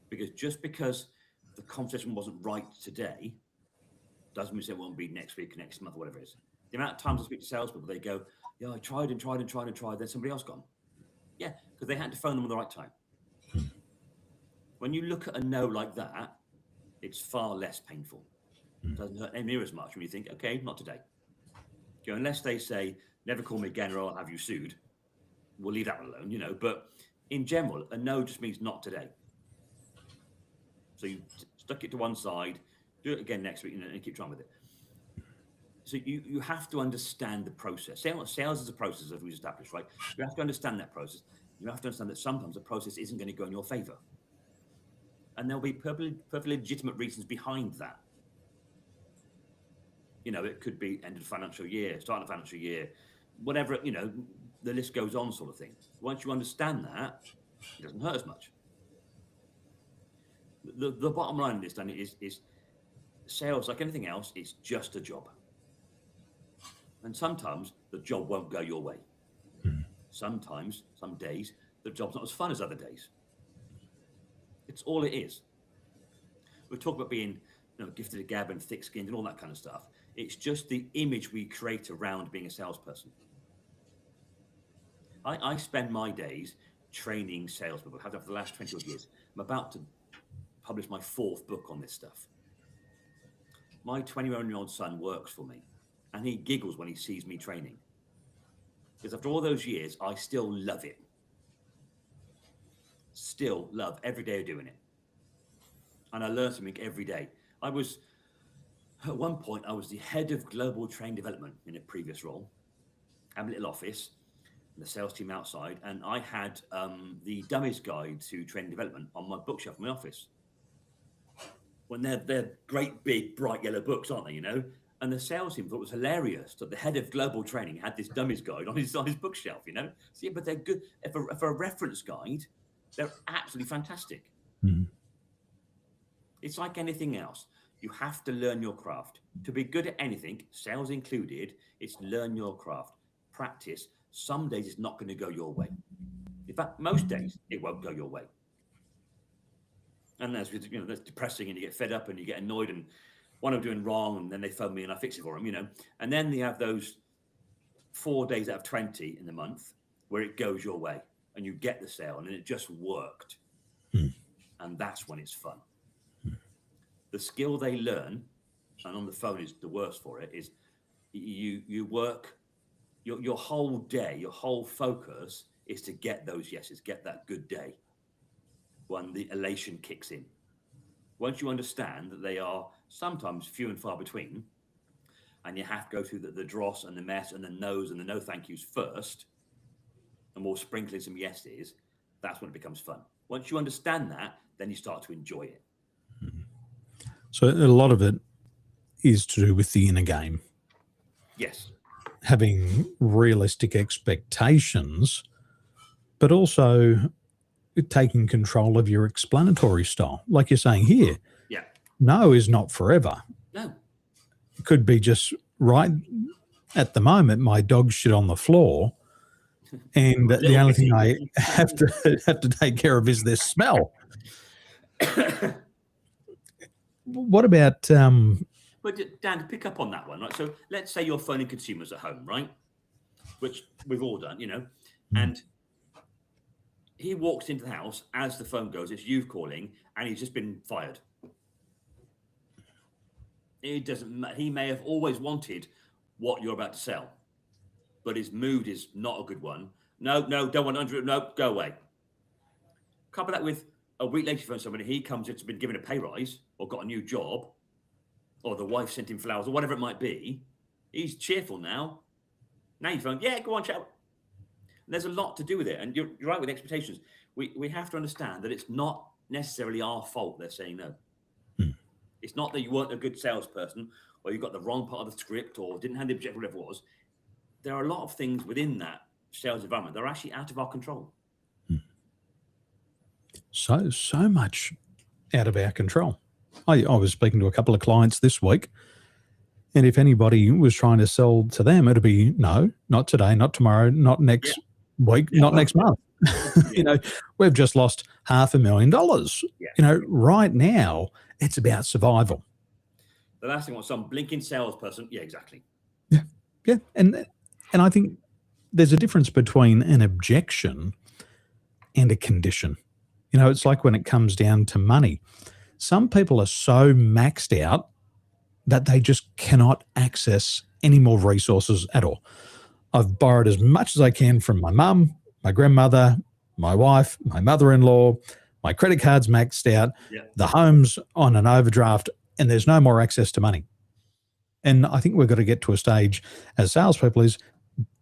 Because just because the conversation wasn't right today doesn't mean it won't be next week, next month, or whatever it is. The amount of times I speak to salespeople, they go, yeah, I tried and tried and tried and tried, then somebody else gone. Yeah, because they had to phone them at the right time. When you look at a no like that, it's far less painful. It doesn't hurt near as much when you think, okay, not today. You know, unless they say, never call me again or I'll have you sued. We'll leave that one alone, you know. But in general, a no just means not today. So you stuck it to one side, do it again next week, and keep trying with it. So you have to understand the process. Sales is a process, as we've established, right? You have to understand that process. You have to understand that sometimes the process isn't going to go in your favor. And there'll be perfectly legitimate reasons behind that. You know, it could be end of the financial year, start of the financial year, whatever, you know, the list goes on sort of thing. Once you understand that, it doesn't hurt as much. The bottom line of this, Danny, is sales, like anything else, it's just a job. And sometimes the job won't go your way. Sometimes, some days, the job's not as fun as other days. It's all it is. We talk about being, you know, gifted a gab and thick-skinned and all that kind of stuff. It's just the image we create around being a salesperson. I spend my days training salespeople. I've had that for the last 20 odd years. I'm about to publish my 4th book on this stuff. My 21-year-old son works for me, and he giggles when he sees me training. Because after all those years, I still love it. Still love every day of doing it. And I learn something every day. At one point, I was the head of global training development in a previous role. I have a little office, and the sales team outside, and I had the Dummies Guide to Training Development on my bookshelf in my office. When they're great, big, bright yellow books, aren't they, you know? And the sales team thought it was hilarious that the head of global training had this Dummies Guide on his bookshelf, you know? So, yeah, but they're good. For a reference guide, they're absolutely fantastic. Mm-hmm. It's like anything else. You have to learn your craft. To be good at anything, sales included, it's learn your craft. Practice. Some days it's not going to go your way. In fact, most days it won't go your way. And that's, you know, that's depressing, and you get fed up and you get annoyed and what I'm doing wrong, and then they phone me and I fix it for them, you know. And then you have those 4 days out of 20 in the month where it goes your way and you get the sale and it just worked. And that's when it's fun. The skill they learn, and on the phone is the worst for it, is you work your whole day, your whole focus is to get those yeses, get that good day when the elation kicks in. Once you understand that they are sometimes few and far between, and you have to go through the dross and the mess and the no's and the no thank yous first, and we'll sprinkle in some yeses, that's when it becomes fun. Once you understand that, then you start to enjoy it. So a lot of it is to do with the inner game. Yes. Having realistic expectations, but also taking control of your explanatory style. Like you're saying here, yeah, no is not forever. No. It could be just right at the moment, my dog shit on the floor, and the only thing I have to take care of is this smell. What about but Dan, to pick up on that one, right? So let's say you're phoning consumers at home, right? Which we've all done, you know, and he walks into the house as the phone goes, it's you calling, and he's just been fired. It doesn't. He may have always wanted what you're about to sell, but his mood is not a good one. No, don't want 100. No, go away. Couple that with a week later, you phone somebody, he comes in, been given a pay rise or got a new job, or the wife sent him flowers or whatever it might be. He's cheerful now. Now you phone, yeah, go on, chat. There's a lot to do with it. And you're right with expectations. We have to understand that it's not necessarily our fault they're saying no. It's not that you weren't a good salesperson or you got the wrong part of the script or didn't have the objective, whatever it was. There are a lot of things within that sales environment that are actually out of our control. So much out of our control. I was speaking to a couple of clients this week, and if anybody was trying to sell to them, it'd be no, not today, not tomorrow, not next week, not next month. You know, we've just lost $500,000. You know, right now it's about survival. The last thing was some blinking salesperson. Yeah, exactly. Yeah, and I think there's a difference between an objection and a condition. You know, it's like when it comes down to money. Some people are so maxed out that they just cannot access any more resources at all. I've borrowed as much as I can from my mum, my grandmother, my wife, my mother-in-law. My credit card's maxed out. The home's on an overdraft, and there's no more access to money. And I think we've got to get to a stage as salespeople is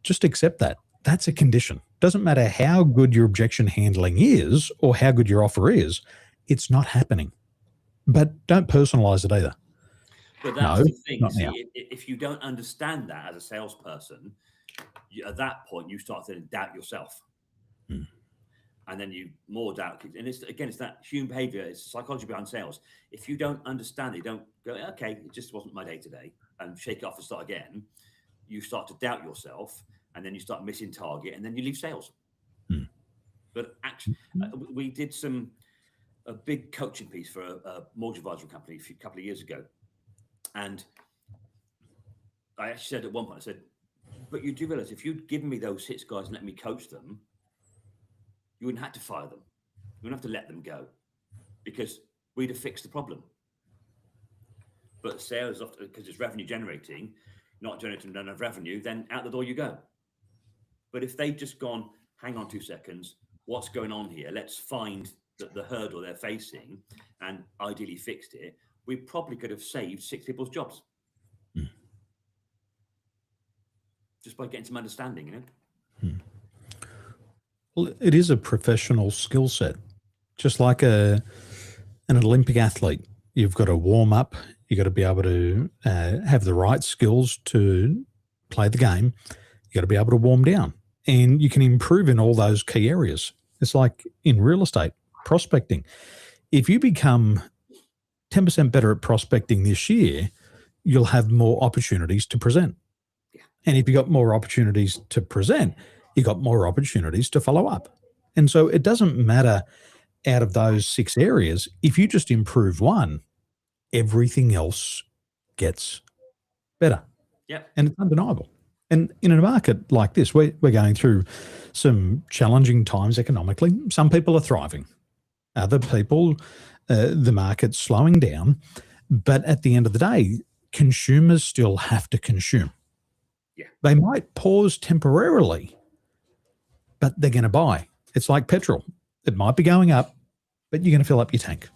just accept that. That's a condition. Doesn't matter how good your objection handling is or how good your offer is, it's not happening. But don't personalize it either. But that's the thing. See, if you don't understand that as a salesperson, at that point you start to doubt yourself. And then you more doubt. And it's that human behavior. It's psychology behind sales. If you don't understand it, you don't go, okay, it just wasn't my day today, and shake it off and start again. You start to doubt yourself, and then you start missing target, and then you leave sales. But actually, we did a big coaching piece for a mortgage advisory company a couple of years ago. And I actually said at one point, I said, but you do realize if you'd given me those 6 guys and let me coach them, you wouldn't have to fire them. You wouldn't have to let them go because we'd have fixed the problem. But sales, often because it's revenue generating, not generating enough revenue, then out the door you go. But if they'd just gone, hang on 2 seconds, what's going on here? Let's find the hurdle they're facing and ideally fixed it. We probably could have saved 6 people's jobs. Just by getting some understanding, you know? Well, it is a professional skill set. Just like an Olympic athlete, you've got to warm up. You've got to be able to have the right skills to play the game. You've got to be able to warm down. And you can improve in all those key areas. It's like in real estate, prospecting. If you become 10% better at prospecting this year, you'll have more opportunities to present. And if you've got more opportunities to present, you've got more opportunities to follow up. And so it doesn't matter out of those 6 areas. If you just improve one, everything else gets better. And it's undeniable. And in a market like this, we're going through some challenging times economically. Some people are thriving. Other people, the market's slowing down. But at the end of the day, consumers still have to consume. They might pause temporarily, but they're going to buy. It's like petrol. It might be going up, but you're going to fill up your tank.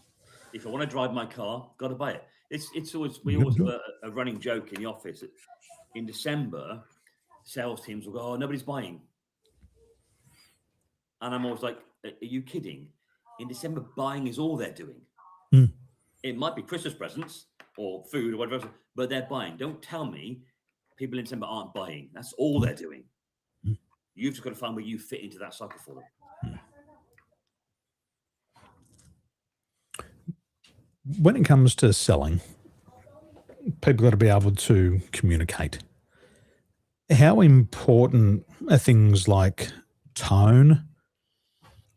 If I want to drive my car, got to buy it. It's always, we always have a running joke in the office. In December, sales teams will go, oh, nobody's buying. And I'm always like, are you kidding? In December, buying is all they're doing. It might be Christmas presents or food or whatever, but they're buying. Don't tell me people in December aren't buying. That's all they're doing. You've just got to find where you fit into that cycle for them. When it comes to selling, people got to be able to communicate. How important are things like tone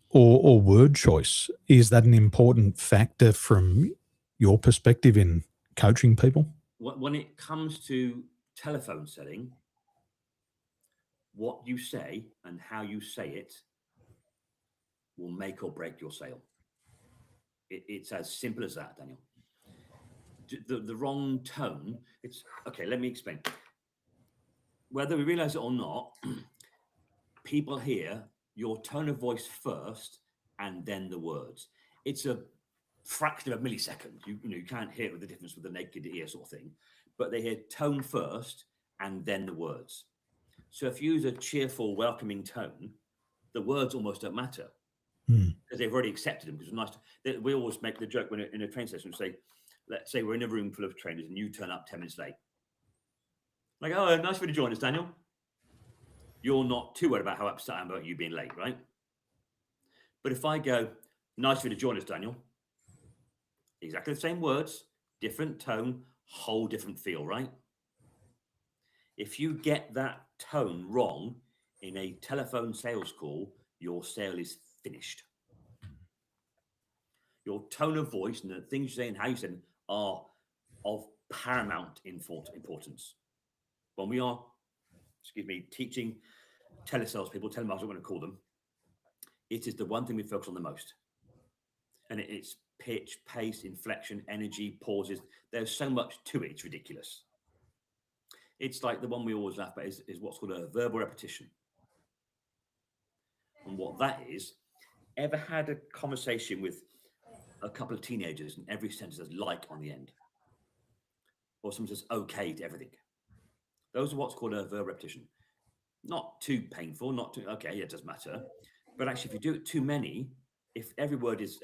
or word choice? Is that an important factor from your perspective in coaching people? When it comes to telephone selling, what you say and how you say it will make or break your sale. It's as simple as that, Daniel. The wrong tone, it's okay. Let me explain. Whether we realize it or not, people hear your tone of voice first and then the words. It's a fraction of a millisecond. You can't hear the difference with the naked ear sort of thing, but they hear tone first and then the words. So if you use a cheerful, welcoming tone, the words almost don't matter because they've already accepted them. Because it's nice. We always make the joke when in a train session, we say, let's say we're in a room full of trainers and you turn up 10 minutes late. Like, oh, nice for you to join us, Daniel. You're not too worried about how upset I am about you being late, right? But if I go, nice for you to join us, Daniel, exactly the same words, different tone, whole different feel, right? If you get that tone wrong in a telephone sales call, your sale is finished. Your tone of voice and the things you say and how you say them are of paramount importance. When we are, teaching telesales people, telemarketers, I'm going to call them, it is the one thing we focus on the most. And it's pitch, pace, inflection, energy, pauses. There's so much to it, it's ridiculous. It's like the one we always laugh about is what's called a verbal repetition. And what that is, ever had a conversation with a couple of teenagers and every sentence has like on the end? Or someone says okay to everything. Those are what's called a verbal repetition. Not too painful, not too, okay, it doesn't matter. But actually, if you do it too many, if the word is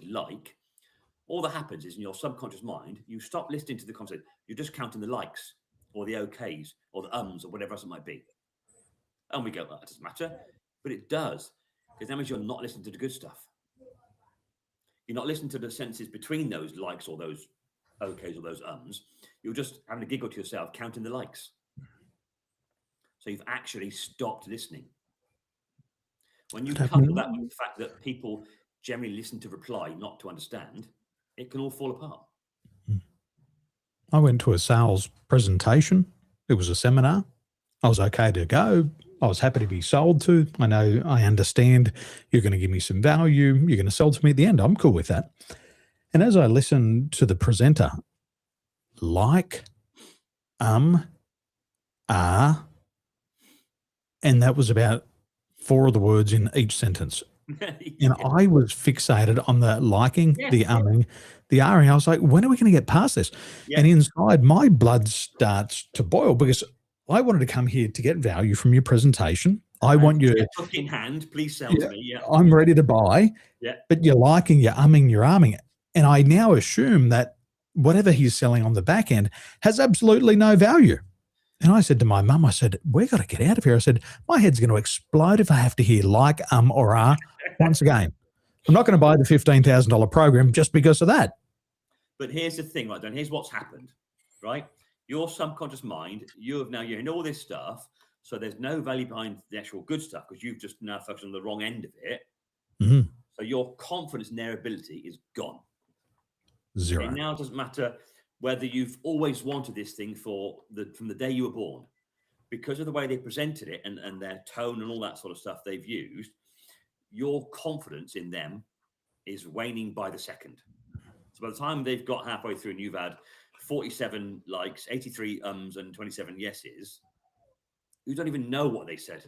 like, all that happens is in your subconscious mind, you stop listening to the concept. You're just counting the likes or the okays or the ums or whatever else it might be. And we go, that doesn't matter. But it does, because that means you're not listening to the good stuff. You're not listening to the sentences between those likes or those okays or those ums. You're just having a giggle to yourself, counting the likes. So you've actually stopped listening. When you couple that with the fact that people generally listen to reply, not to understand, it can all fall apart. I went to a sales presentation. It was a seminar. I was okay to go. I was happy to be sold to. I understand you're going to give me some value. You're going to sell to me at the end. I'm cool with that. And as I listened to the presenter, like, and that was about 4 of the words in each sentence. And I was fixated on the liking, the umming, the ahhing. I was like, when are we going to get past this? Yeah. And inside, my blood starts to boil because I wanted to come here to get value from your presentation. I want you to book in hand, please sell to me. Yeah. I'm ready to buy. Yeah. But you're liking, you're umming, you're ahhing. And I now assume that whatever he's selling on the back end has absolutely no value. And I said to my mum, I said, we've got to get out of here. I said, my head's going to explode if I have to hear like, or once again. I'm not going to buy the $15,000 program just because of that. But here's the thing, right, Don, here's what's happened, right? Your subconscious mind, you're in all this stuff, so there's no value behind the actual good stuff because you've just now focused on the wrong end of it. Mm-hmm. So your confidence in their ability is gone. Zero. It now doesn't matter whether you've always wanted this thing from the day you were born. Because of the way they presented it and their tone and all that sort of stuff they've used, your confidence in them is waning by the second. So by the time they've got halfway through and you've had 47 likes, 83 ums and 27 yeses, you don't even know what they said.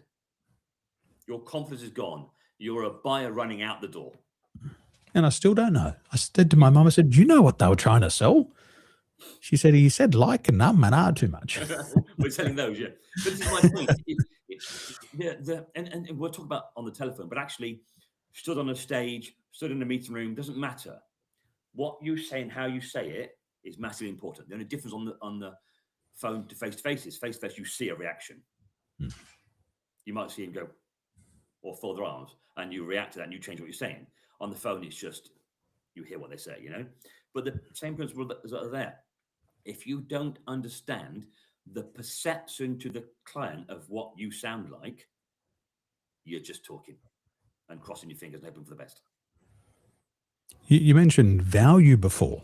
Your confidence is gone. You're a buyer running out the door. And I still don't know. I said to my mum, I said, do you know what they were trying to sell? She said, he said like and and are too much. We're selling those, yeah. But this is my point. And we'll talk about on the telephone, but actually stood on a stage, stood in a meeting room, doesn't matter. What you say and how you say it is massively important. The only difference on the phone to face-to-face is face-to-face, you see a reaction. You might see him go, or fold their arms, and you react to that and you change what you're saying. On the phone, it's just, you hear what they say, But the same principle is there. If you don't understand the perception to the client of what you sound like, you're just talking and crossing your fingers and hoping for the best. You mentioned value before.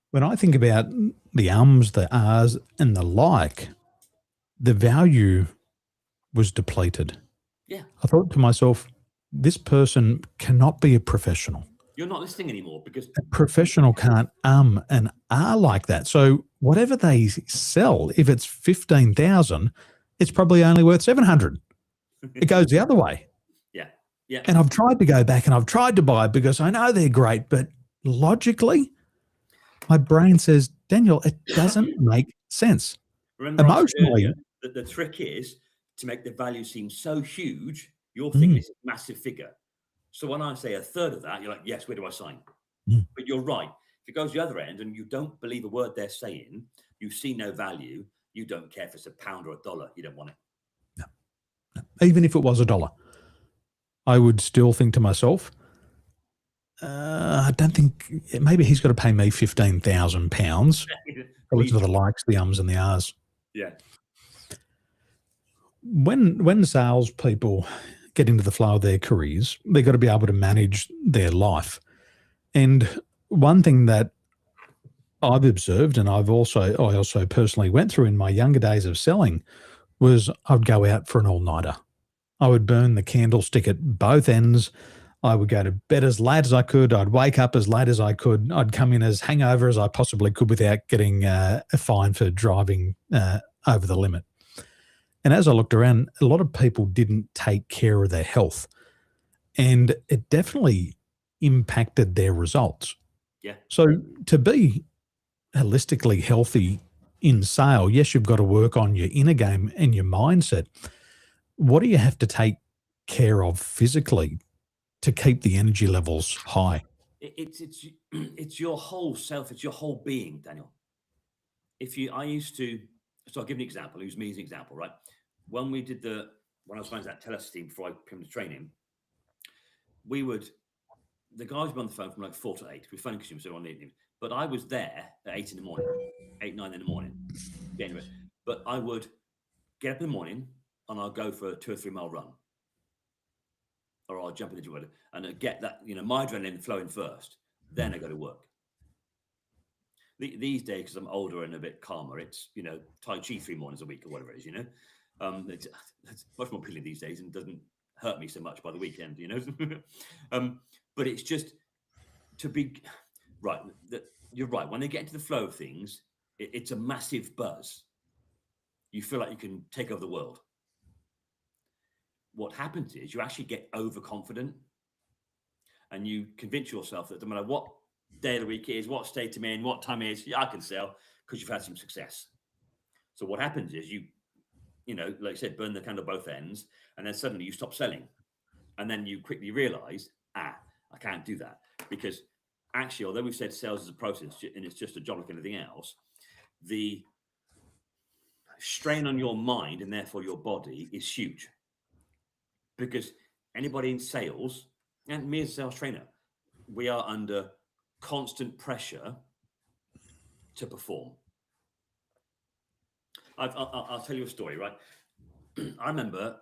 When I think about the ums, the ahs, and the like, the value was depleted. Yeah. I thought to myself, this person cannot be a professional. You're not listening anymore because a professional can't and are like that. So whatever they sell, if it's 15,000, it's probably only worth 700. It goes the other way. Yeah. Yeah. And I've tried to go back and I've tried to buy it because I know they're great, but logically, my brain says, Daniel, it doesn't make sense. Remember, I said Emotionally, earlier that the trick is to make the value seem so huge, you're thinking mm, it's a massive figure. So when I say a third of that, you're like, yes, where do I sign? mm, But you're right. If it goes the other end and you don't believe a word they're saying, you see no value, you don't care if it's a pound or a dollar, you don't want it. even if it was $1, I would still think to myself, I don't think maybe he's got to pay me £15,000, at least Please. for the likes, the ums and the ahs. Yeah. When salespeople get into the flow of their careers, they've got to be able to manage their life. And one thing that I've observed, and I also personally went through in my younger days of selling, was I'd go out for an all-nighter. I would burn the candlestick at both ends. I would go to bed as late as I could. I'd wake up as late as I could. I'd come in as hangover as I possibly could without getting a fine for driving over the limit. And as I looked around, a lot of people didn't take care of their health, and it definitely impacted their results. Yeah. So to be holistically healthy in sale, yes, you've got to work on your inner game and your mindset. What do you have to take care of physically to keep the energy levels high? It's your whole self, it's your whole being, Daniel. So I'll give an example, use me as an example, right? When when I was running that telesales team before I came to training, the guys were on the phone from like 4 to 8. We phone consumers on the evening, but I was there at 8 in the morning, 8, 9 in the morning. Anyway, but I would get up in the morning and I'll go for a 2 or 3 mile run, or I'll jump in the gym and get that, my adrenaline flowing first. Then I go to work. These days, because I'm older and a bit calmer, it's, Tai Chi 3 mornings a week or whatever it is, it's much more appealing these days and doesn't hurt me so much by the weekend, but it's just to be right. You're right. When they get into the flow of things, it's a massive buzz. You feel like you can take over the world. What happens is you actually get overconfident and you convince yourself that no matter what day of the week it is, what state I'm in, what time it is, yeah, I can sell because you've had some success. So what happens is like I said, burn the candle both ends, and then suddenly you stop selling. And then you quickly realize, I can't do that. Because actually, although we've said sales is a process and it's just a job like anything else, the strain on your mind and therefore your body is huge. Because anybody in sales, and me as a sales trainer, we are under constant pressure to perform. I'll tell you a story, right? I remember,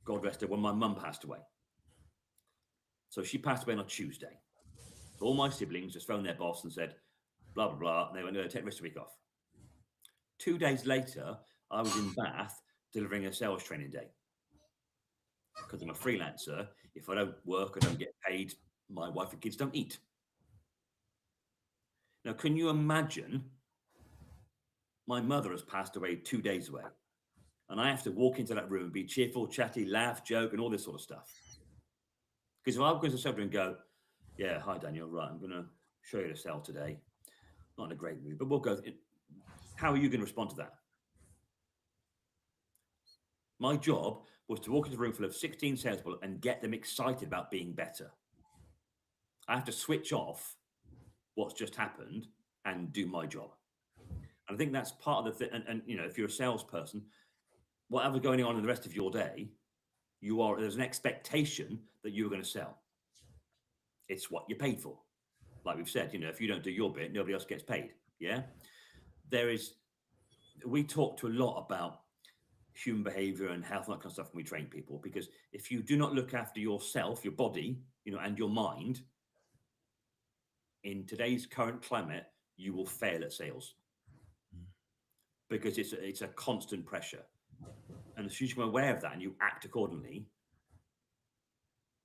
God rest her, when my mum passed away. So she passed away on a Tuesday. So all my siblings just phoned their boss and said, blah, blah, blah. And they went, no, take the rest of the week off. 2 days later, I was in Bath delivering a sales training day. Because I'm a freelancer. If I don't work, I don't get paid. My wife and kids don't eat. Now, can you imagine? My mother has passed away 2 days away. And I have to walk into that room and be cheerful, chatty, laugh, joke, and all this sort of stuff. Because if I go to somebody and go, yeah, hi, Daniel, right, I'm going to show you the sale today. Not in a great mood, but we'll go. How are you going to respond to that? My job was to walk into a room full of 16 salespeople and get them excited about being better. I have to switch off what's just happened and do my job. And I think that's part of the thing. And if you're a salesperson, whatever's going on in the rest of your day, there's an expectation that you're going to sell. It's what you're paid for. Like we've said, if you don't do your bit, nobody else gets paid. Yeah. We talk to a lot about human behavior and health and that kind of stuff when we train people, because if you do not look after yourself, your body, and your mind, in today's current climate, you will fail at sales because it's a constant pressure. And as soon as you're aware of that and you act accordingly,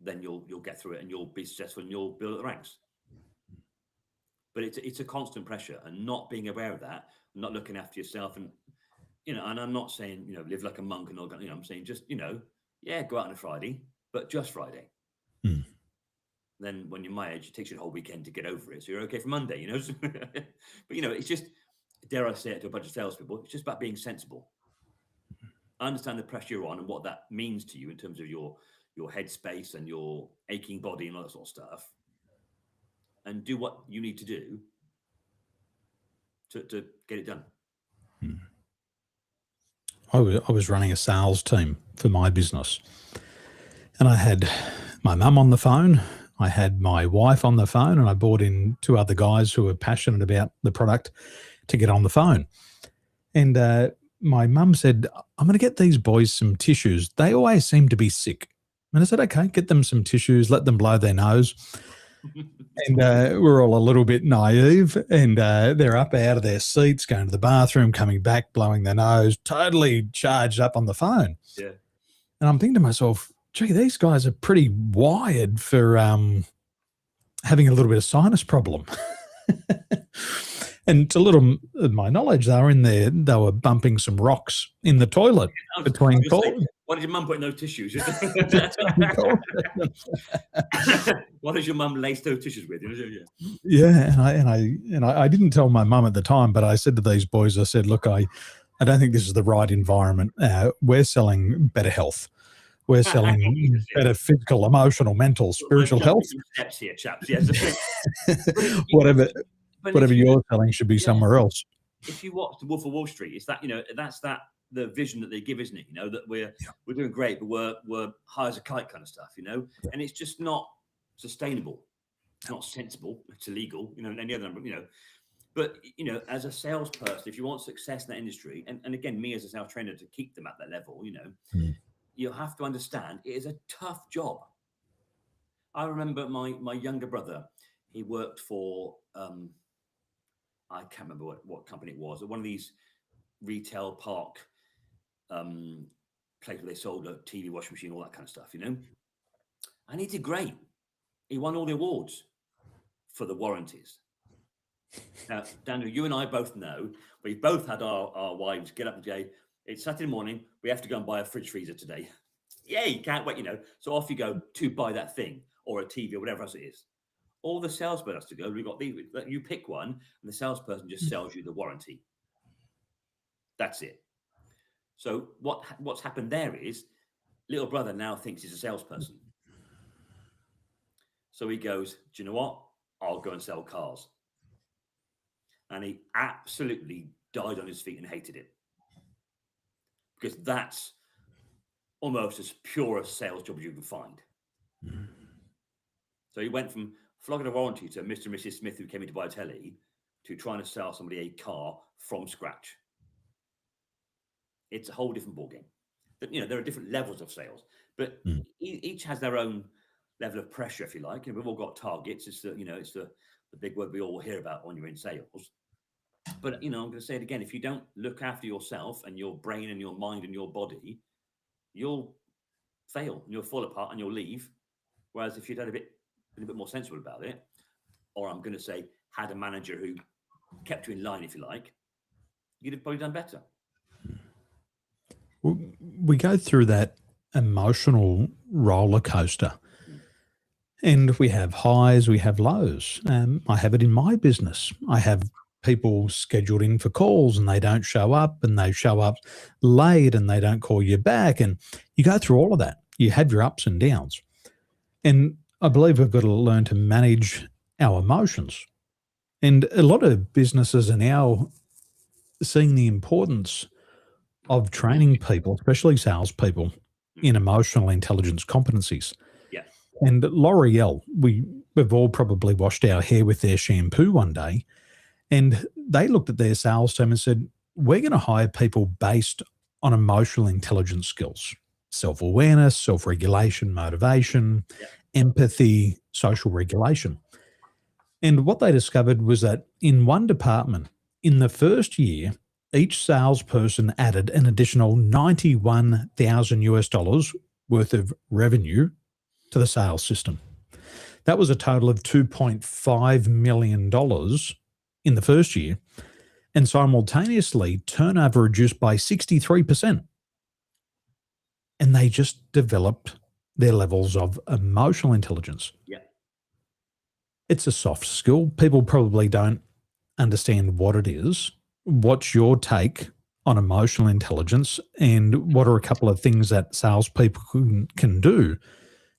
then you'll get through it and you'll be successful and you'll build up the ranks. But it's a constant pressure, and not being aware of that, not looking after yourself, and and I'm not saying live like a monk and all. I'm saying just go out on a Friday, but just Friday. Mm. Then when you're my age, it takes you the whole weekend to get over it. So you're okay for Monday, you know. But, you know, it's just, dare I say it to a bunch of salespeople, it's just about being sensible. I understand the pressure you're on and what that means to you in terms of your headspace and your aching body and all that sort of stuff. And do what you need to do to get it done. Mm. I was running a sales team for my business, and I had my mum on the phone, I had my wife on the phone, and I brought in 2 other guys who were passionate about the product to get on the phone. And my mum said, I'm going to get these boys some tissues. They always seem to be sick. And I said, okay, get them some tissues, let them blow their nose. And we're all a little bit naive, and they're up out of their seats, going to the bathroom, coming back, blowing their nose, totally charged up on the phone. Yeah. And I'm thinking to myself, gee, these guys are pretty wired for having a little bit of sinus problem. And to little of my knowledge, they were bumping some rocks in the toilet between calls. What did your mum put in those tissues? What does your mum lace those tissues with? Yeah, and I didn't tell my mum at the time, but I said to these boys, I said, look, I don't think this is the right environment. We're selling better health. We're selling better physical, emotional, mental, spiritual health. Steps here, chaps. Yes. Whatever you're selling should be somewhere else. If you watch The Wolf of Wall Street, it's that, you know, that's the vision that they give, isn't it? You know, that we're doing great, but we're high as a kite kind of stuff, you know, and it's just not sustainable. It's not sensible. It's illegal, you know, and any other number, you know. But, you know, as a salesperson, if you want success in that industry, and again, me as a sales trainer to keep them at that level, you know, you'll have to understand it is a tough job. I remember my younger brother, he worked for, I can't remember what company it was, one of these retail park place where they sold a TV, washing machine, all that kind of stuff, you know. And he did great. He won all the awards for the warranties. Now, Daniel, you and I both know, we've both had our wives get up and say, it's Saturday morning, we have to go and buy a fridge freezer today. Yay, can't wait, you know. So off you go to buy that thing or a TV or whatever else it is. All the salesman has to go, we've got these, you pick one, and the salesperson just sells you the warranty. That's it. So what's happened there is little brother now thinks he's a salesperson. So he goes, do you know what? I'll go and sell cars. And he absolutely died on his feet and hated it. Because that's almost as pure a sales job as you can find. So he went from flogging a warranty to Mr. and Mrs. Smith who came in to buy a telly to trying to sell somebody a car from scratch. It's a whole different ballgame. But, you know, there are different levels of sales, but each has their own level of pressure, if you like. And we've all got targets. It's the, you know, it's the big word we all hear about when you're in sales. But, you know, I'm going to say it again. If you don't look after yourself and your brain and your mind and your body, you'll fail and you'll fall apart and you'll leave. Whereas if you'd been a bit more sensible about it, or I'm going to say had a manager who kept you in line, if you like, you'd have probably done better. We go through that emotional roller coaster, and we have highs, we have lows. I have it in my business. I have people scheduled in for calls and they don't show up, and they show up late and they don't call you back. And you go through all of that. You have your ups and downs. And I believe we've got to learn to manage our emotions. And a lot of businesses are now seeing the importance of training people, especially salespeople, in emotional intelligence competencies. Yeah. And L'Oreal, we've all probably washed our hair with their shampoo one day, and they looked at their sales team and said, we're going to hire people based on emotional intelligence skills, self-awareness, self-regulation, motivation, empathy, social regulation. And what they discovered was that in one department, in the first year, each salesperson added an additional $91,000 worth of revenue to the sales system. That was a total of $2.5 million in the first year, and simultaneously turnover reduced by 63%. And they just developed their levels of emotional intelligence. Yeah. It's a soft skill. People probably don't understand what it is. What's your take on emotional intelligence, and what are a couple of things that salespeople can do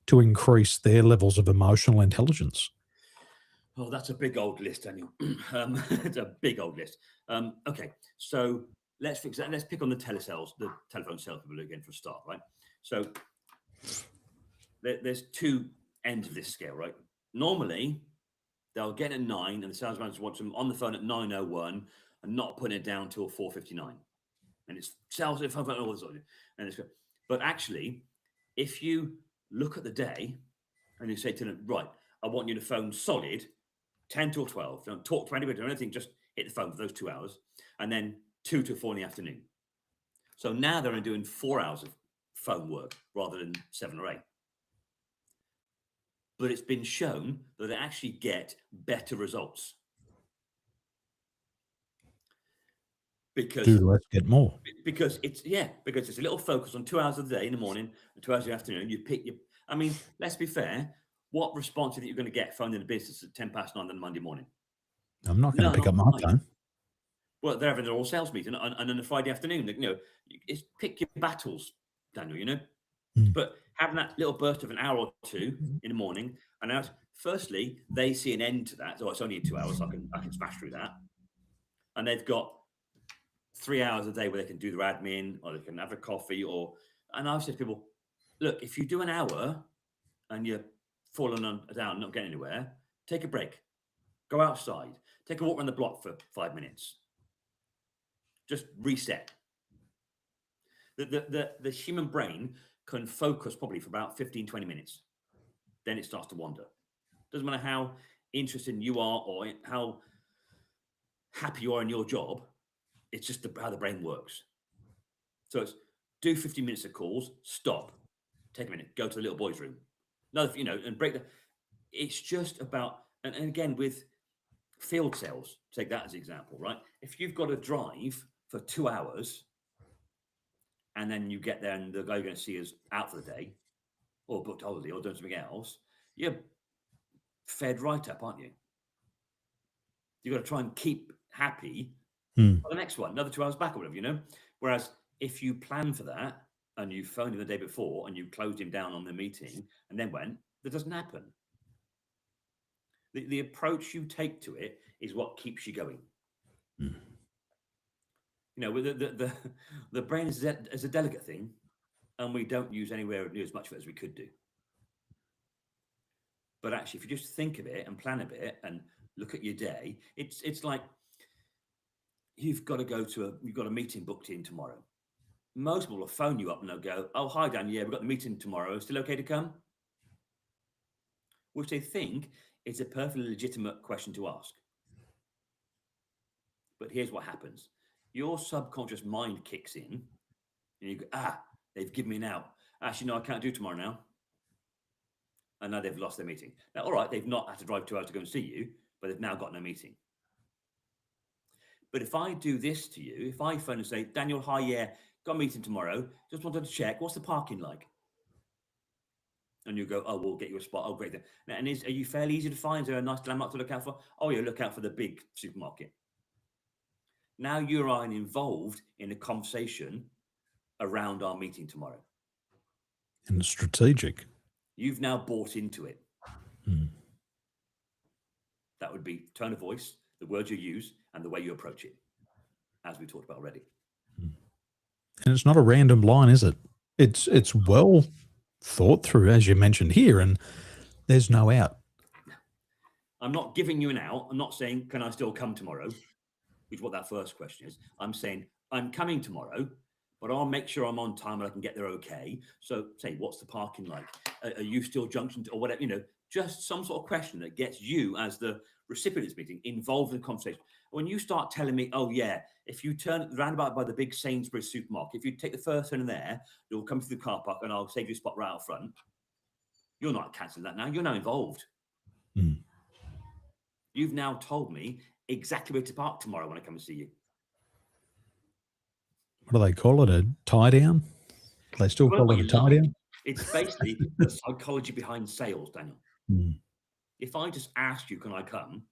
to increase their levels of emotional intelligence? Oh, that's a big old list, Daniel. It's a big old list. Okay, so let's fix that. Let's pick on the the telephone salespeople again for a start, right? So there's two ends of this scale, right? Normally, they'll get at 9, and the sales manager wants them on the phone at 9:01 and not putting it down till 4:59. And it's sales if I've all this, and it's good. But actually, if you look at the day and you say to them, right, I want you to phone solid 10 till 12. Don't talk to anybody or anything, just hit the phone for those 2 hours, and then 2 to 4 in the afternoon. So now they're only doing 4 hours of phone work rather than 7 or 8. But it's been shown that they actually get better results. Because Do less, get more. because it's a little focus on 2 hours of the day in the morning and 2 hours in the afternoon. You pick your I mean, let's be fair. What response do you think you're going to get phoning the business at 10 past 9 on Monday morning? I'm not going to No, pick up not my right. phone. Well, they're having their all sales meeting, and on a Friday afternoon, it's pick your battles, Daniel. But having that little burst of an hour or two in the morning, and out. Firstly, they see an end to that. Oh, it's only 2 hours. I can smash through that, and they've got 3 hours a day where they can do their admin or they can have a coffee. And I've said to people, look, if you do an hour and you're falling down, not getting anywhere, take a break, go outside, take a walk around the block for 5 minutes. Just reset. The human brain can focus probably for about 15, 20 minutes. Then it starts to wander. Doesn't matter how interested you are or how happy you are in your job. It's just how the brain works. So it's do 15 minutes of calls, stop, take a minute, go to the little boy's room. No, and break the. It's just about, and again, with field sales, take that as an example, right? If you've got to drive for 2 hours and then you get there and the guy you're going to see is out for the day or booked holiday or doing something else, you're fed right up, aren't you? You've got to try and keep happy for the next one, another 2 hours back or whatever. Whereas if you plan for that and you phoned him the day before and you closed him down on the meeting and then went, that doesn't happen. The approach you take to it is what keeps you going. The brain is a delicate thing, and we don't use anywhere near as much of it as we could do. But actually, if you just think of it and plan a bit and look at your day, it's like you've got a meeting booked in tomorrow. Most people will phone you up and they'll go, "Oh, hi, Dan. Yeah, we've got the meeting tomorrow. Still okay to come?" Which they think is a perfectly legitimate question to ask. But here's what happens. Your subconscious mind kicks in and you go, they've given me an out. Actually, no, I can't do tomorrow now. And now they've lost their meeting. Now, all right, they've not had to drive 2 hours to go and see you, but they've now got no meeting. But if I do this to you, if I phone and say, "Daniel, hi, yeah, got a meeting tomorrow. Just wanted to check, what's the parking like?" And you go, "Oh, we'll get you a spot. Oh, great." And are you fairly easy to find? Is there a nice landmark to look out for? Oh, yeah, look out for the big supermarket. Now you are involved in a conversation around our meeting tomorrow. And strategic. You've now bought into it. That would be tone of voice, the words you use, and the way you approach it, as we talked about already. And it's not a random line, is it? It's well thought through, as you mentioned here, and there's no out. I'm not giving you an out. I'm not saying, "Can I still come tomorrow?" which is what that first question is. I'm saying, "I'm coming tomorrow, but I'll make sure I'm on time and I can get there okay." So say, "What's the parking like? Are you still junction or whatever?" Just some sort of question that gets you as the recipient of this meeting involved in the conversation. When you start telling me, "Oh yeah, if you turn roundabout by the big Sainsbury's supermarket, if you take the first turn in there, you'll come through the car park and I'll save you a spot right out front." You're not cancelling that now. You're now involved. You've now told me exactly where to park tomorrow when I come and see you. What do they call it? A tie down? They still call it a tie down? It's basically the psychology behind sales, Daniel. If I just asked you, can I come?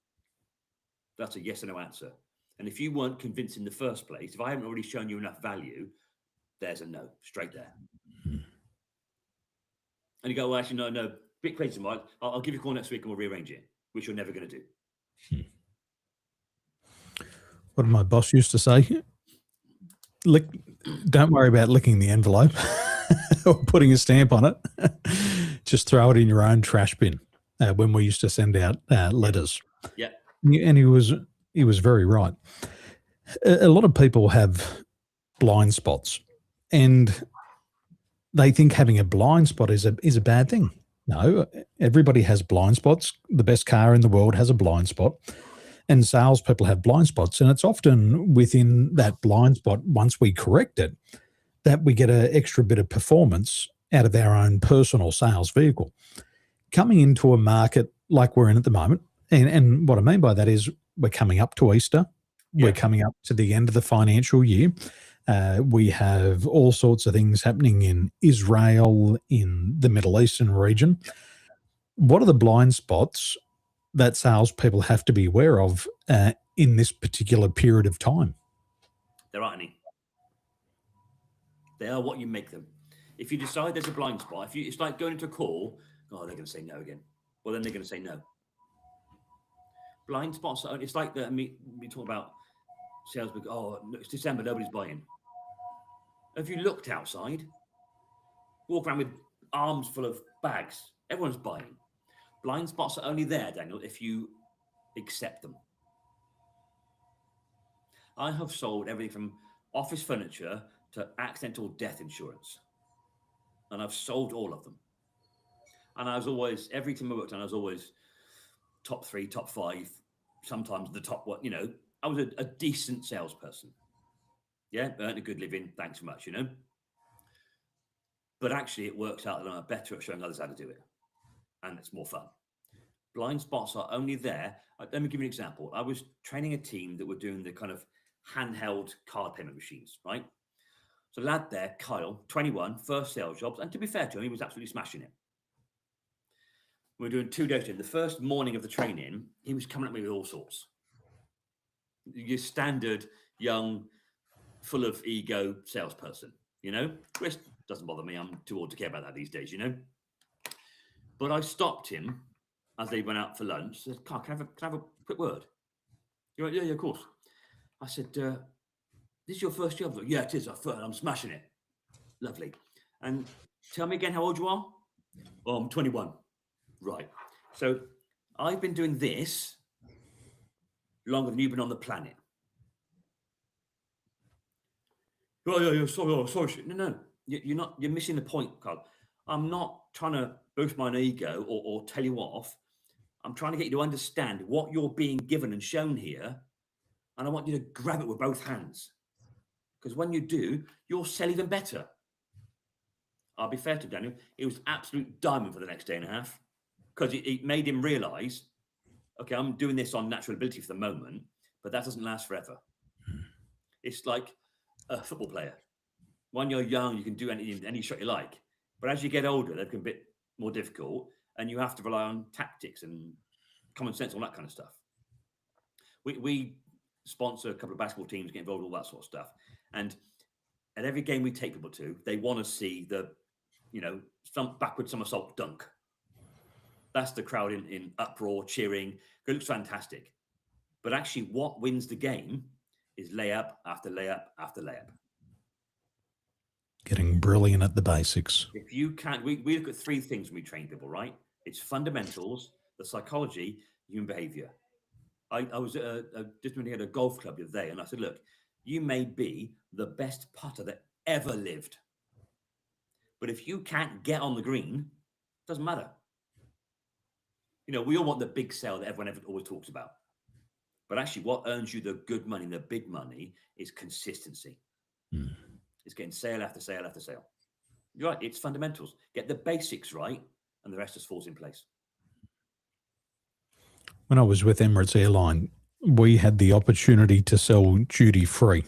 That's a yes or no answer. And if you weren't convinced in the first place, if I haven't already shown you enough value, there's a no, straight there. And you go, well, actually, no, bit crazy, Mike. I'll give you a call next week and we'll rearrange it, which you're never going to do. What did my boss used to say? Don't worry about licking the envelope or putting a stamp on it. Just throw it in your own trash bin. When we used to send out letters. Yeah. And he was very right. A lot of people have blind spots, and they think having a blind spot is a bad thing. No, everybody has blind spots. The best car in the world has a blind spot, and salespeople have blind spots. And it's often within that blind spot, once we correct it, that we get an extra bit of performance out of our own personal sales vehicle. Coming into a market like we're in at the moment, and what I mean by that is we're coming up to Easter. Yeah. We're coming up to the end of the financial year. We have all sorts of things happening in Israel, in the Middle Eastern region. What are the blind spots that salespeople have to be aware of in this particular period of time? There aren't any. They are what you make them. If you decide there's a blind spot, it's like going into a call, oh, they're going to say no again. Well, then they're going to say no. Blind spots, it's like we talk about sales, oh, it's December, nobody's buying. Have you looked outside? Walk around with arms full of bags. Everyone's buying. Blind spots are only there, Daniel, if you accept them. I have sold everything from office furniture to accidental death insurance. And I've sold all of them. And I was always, every time I worked on, I was always top 3, top 5, sometimes the top one, I was a decent salesperson. Yeah, earned a good living, thanks so much, But actually it works out that I'm better at showing others how to do it. And it's more fun. Blind spots are only there. Let me give you an example. I was training a team that were doing the kind of handheld card payment machines, right? So lad there, Kyle, 21, first sales jobs. And to be fair to him, he was absolutely smashing it. We were doing 2 days in. The first morning of the training, he was coming at me with all sorts. Your standard young, full of ego salesperson, which doesn't bother me. I'm too old to care about that these days, But I stopped him as they went out for lunch. I said, Carl, can I have a quick word? He went, yeah, of course. I said, this is your first job? Like, yeah, it is. I'm smashing it. Lovely. And tell me again how old you are? Oh, I'm 21. Right. So I've been doing this longer than you've been on the planet. Oh, yeah, sorry. No. You're missing the point, Carl. I'm not trying to boost my ego or tell you off. I'm trying to get you to understand what you're being given and shown here. And I want you to grab it with both hands. Because when you do, you'll sell even better. I'll be fair to Daniel. It was absolute diamond for the next day and a half. Because it made him realize, okay, I'm doing this on natural ability for the moment, but that doesn't last forever. It's like a football player. When you're young, you can do any shot you like. But as you get older, they become a bit more difficult, and you have to rely on tactics and common sense, all that kind of stuff. We sponsor a couple of basketball teams, get involved in all that sort of stuff. And at every game we take people to, they want to see the, some backward somersault dunk. That's the crowd in uproar, cheering. It looks fantastic. But actually what wins the game is layup after layup after layup. Getting brilliant at the basics. If you can't, we look at 3 things when we train people, right? It's fundamentals, the psychology, human behavior. I was just at a golf club the other day, and I said, look, you may be the best putter that ever lived. But if you can't get on the green, it doesn't matter. We all want the big sale that everyone always talks about. But actually what earns you the good money, the big money, is consistency. It's getting sale after sale after sale. You're right, it's fundamentals. Get the basics right, and the rest just falls in place. When I was with Emirates Airline, we had the opportunity to sell duty-free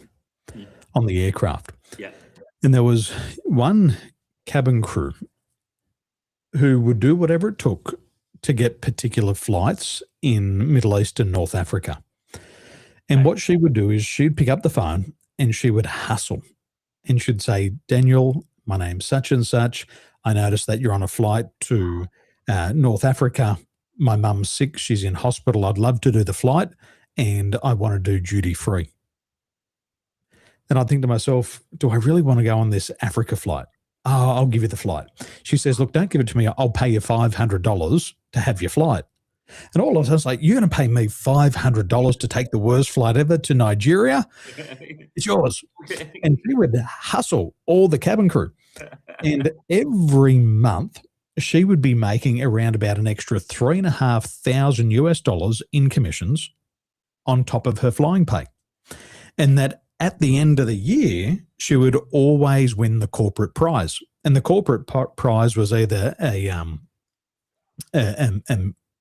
on the aircraft. Yeah. And there was one cabin crew who would do whatever it took to get particular flights in Middle East and North Africa. And what she would do is she'd pick up the phone and she would hustle. And she'd say, Daniel, my name's such and such. I noticed that you're on a flight to North Africa. My mum's sick. She's in hospital. I'd love to do the flight and I want to do duty free. And I'd think to myself, do I really want to go on this Africa flight? Oh, I'll give you the flight. She says, look, don't give it to me. I'll pay you $500 to have your flight. And all of us, I was like, you're going to pay me $500 to take the worst flight ever to Nigeria? It's yours. And she would hustle all the cabin crew. And every month, she would be making around about an extra $3,500 US in commissions on top of her flying pay. And that at the end of the year, she would always win the corporate prize. And the corporate prize was either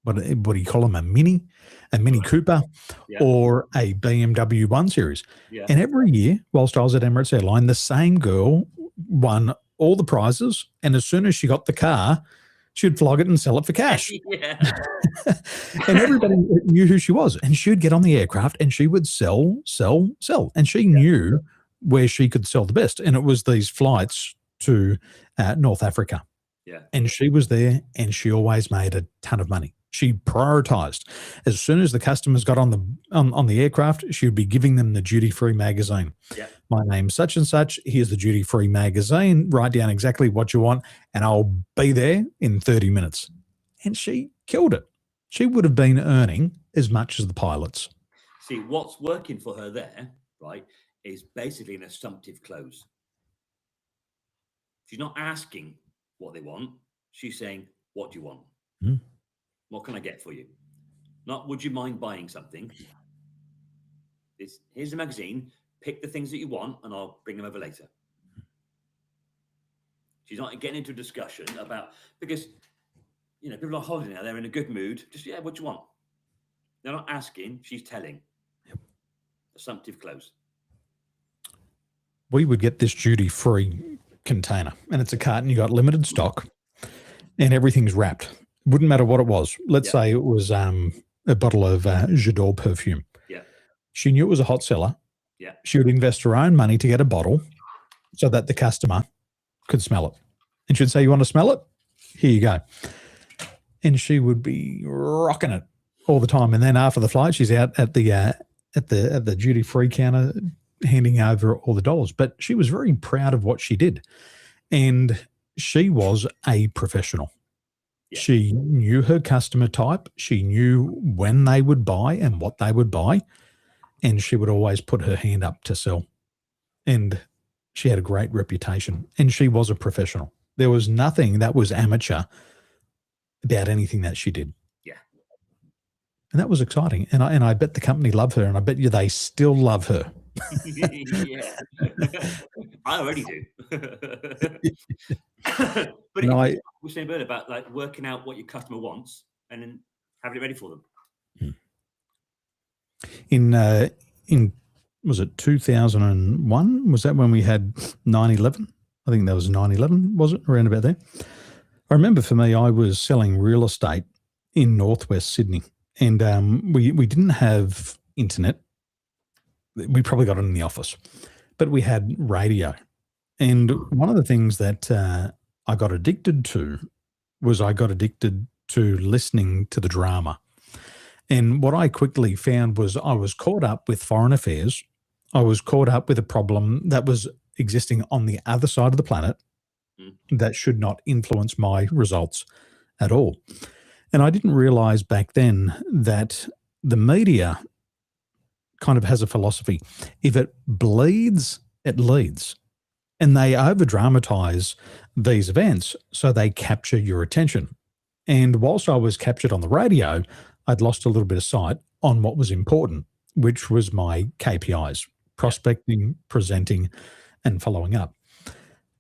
what do you call them? A Mini Cooper, or a BMW 1 Series. Yeah. And every year, whilst I was at Emirates Airline, the same girl won all the prizes. And as soon as she got the car, she'd flog it and sell it for cash. And everybody knew who she was. And she would get on the aircraft and she would sell. And she knew where she could sell the best. And it was these flights to North Africa. Yeah. And she was there and she always made a ton of money. She prioritized. As soon as the customers got on the aircraft, she would be giving them the duty-free magazine. Yeah. My name's such and such. Here's the duty-free magazine. Write down exactly what you want, and I'll be there in 30 minutes. And she killed it. She would have been earning as much as the pilots. See, what's working for her there, right, is basically an assumptive close. She's not asking what they want. She's saying, what do you want? Mm. What can I get for you? Not, would you mind buying something? Here's the magazine. Pick the things that you want and I'll bring them over later. She's not getting into a discussion about, because, people are on holiday now. They're in a good mood. Just, what do you want? They're not asking. She's telling. Yep. Assumptive close. We would get this duty-free container, and it's a carton. You got limited stock and everything's wrapped. Wouldn't matter what it was. Let's say it was a bottle of J'adore perfume. Yeah. She knew it was a hot seller. Yeah. She would invest her own money to get a bottle so that the customer could smell it. And she'd say, you want to smell it? Here you go. And she would be rocking it all the time. And then after the flight, she's out at the duty-free counter handing over all the dollars. But she was very proud of what she did. And she was a professional. Yeah. She knew her customer type. She knew when they would buy and what they would buy. And she would always put her hand up to sell. And she had a great reputation. And she was a professional. There was nothing that was amateur about anything that she did. Yeah. And that was exciting. And I bet the company loved her, and I bet you they still love her. Yeah. I already do. But we were saying earlier about like working out what your customer wants and then having it ready for them. In was it 2001? Was that when we had 9/11? I think that was 9/11, was it? Around about there. I remember for me, I was selling real estate in Northwest Sydney, and we didn't have internet. We probably got it in the office, but we had radio. And one of the things that I got addicted to was I got addicted to listening to the drama. And what I quickly found was I was caught up with foreign affairs. I was caught up with a problem that was existing on the other side of the planet that should not influence my results at all. And I didn't realize back then that the media kind of has a philosophy. If it bleeds, it leads. And they over-dramatize these events so they capture your attention. And whilst I was captured on the radio, I'd lost a little bit of sight on what was important, which was my KPIs, prospecting, presenting, and following up.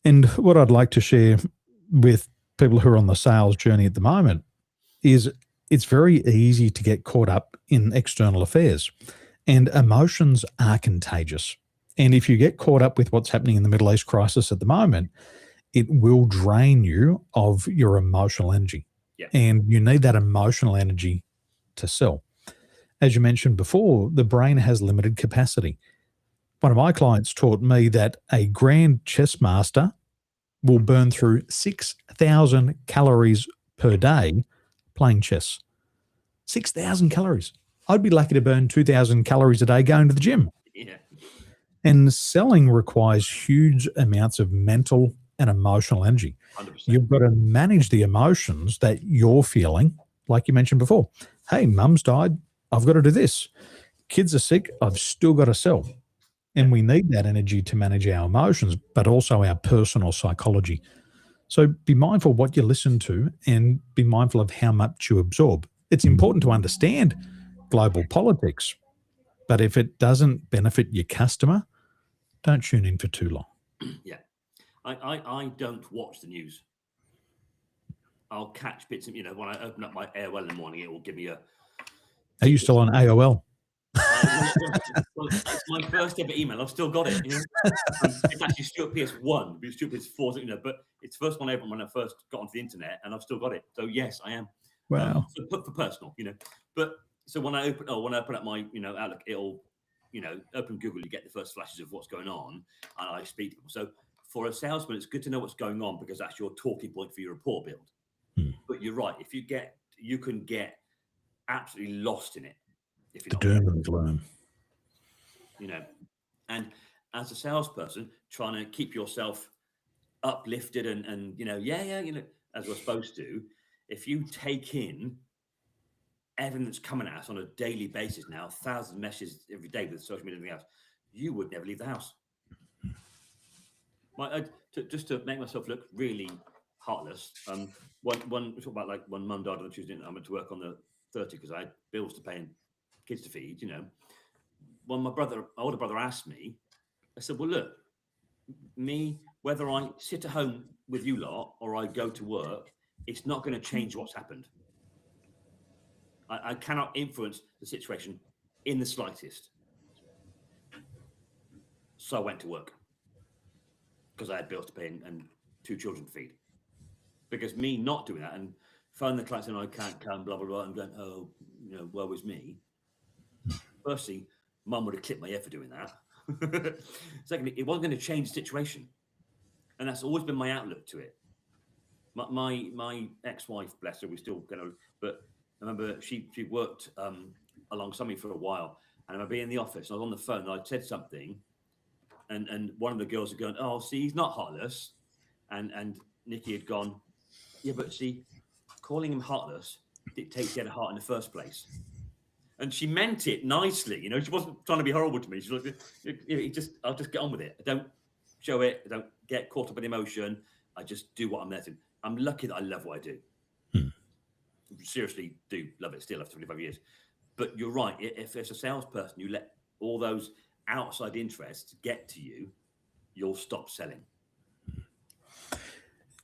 And what I'd like to share with people who are on the sales journey at the moment is it's very easy to get caught up in external affairs, and emotions are contagious. And if you get caught up with what's happening in the Middle East crisis at the moment, it will drain you of your emotional energy. Yeah. And you need that emotional energy to sell. As you mentioned before, the brain has limited capacity. One of my clients taught me that a grand chess master will burn through 6,000 calories per day playing chess. 6,000 calories. I'd be lucky to burn 2,000 calories a day going to the gym. Yeah. And selling requires huge amounts of mental and emotional energy. 100%. You've got to manage the emotions that you're feeling, like you mentioned before. Hey, mum's died. I've got to do this. Kids are sick. I've still got to sell. And we need that energy to manage our emotions, but also our personal psychology. So be mindful of what you listen to and be mindful of how much you absorb. It's important to understand global politics, but if it doesn't benefit your customer, don't tune in for too long. Yeah. I don't watch the news. I'll catch bits of, when I open up my AOL in the morning, it will give me a... Are you still on AOL? Well, it's my first ever email. I've still got it. It's actually Stuart Pearce 1, but Stuart Pearce 4, but it's the first one I opened when I first got onto the internet, and I've still got it. So yes, I am. Wow. For personal, But so when I open up my Outlook, it'll open Google, you get the first flashes of what's going on, and I speak to people. So for a salesman, it's good to know what's going on because that's your talking point for your rapport build. But you're right. If you can get absolutely lost in it. If you're the doom and gloom. And as a salesperson, trying to keep yourself uplifted and as we're supposed to, if you take in everything that's coming at us on a daily basis now, thousands of messages every day with social media and everything else, you would never leave the house. Just to make myself look really heartless, one talk about like when mum died on the Tuesday night, I went to work on the 30th because I had bills to pay and kids to feed, When my older brother asked me, I said, well, look, me, whether I sit at home with you lot or I go to work, it's not going to change what's happened. I cannot influence the situation in the slightest. So I went to work because I had bills to pay and 2 children to feed. Because me not doing that and phone the client saying I can't come, blah, blah, blah, and going, oh, woe is me. Firstly, mum would have clipped my ear for doing that. Secondly, it wasn't going to change the situation. And that's always been my outlook to it. My ex-wife, bless her, we still going to, but I remember she worked alongside me for a while. And I remember being in the office, and I was on the phone, and I said something, and one of the girls had gone, oh, see, he's not heartless. And Nikki had gone, yeah, but see, calling him heartless dictates he had a heart in the first place. And she meant it nicely, she wasn't trying to be horrible to me. She was like, I'll just get on with it. I don't show it. I don't get caught up in emotion. I just do what I'm there to. I'm lucky that I love what I do. Seriously do love it still after 25 years. But you're right. If as a salesperson, you let all those outside interests get to you, you'll stop selling.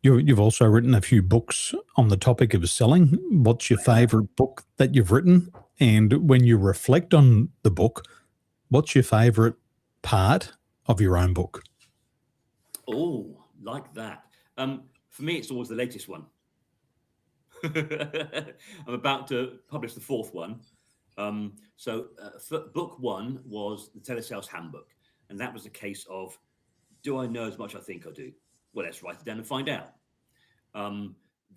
You've also written a few books on the topic of selling. What's your favorite book that you've written? And when you reflect on the book, what's your favorite part of your own book? Oh, like that. For me, it's always the latest one. I'm about to publish the 4th one. Book 1 was the Telesales Handbook. And that was a case of, do I know as much as I think I do? Well, let's write it down and find out.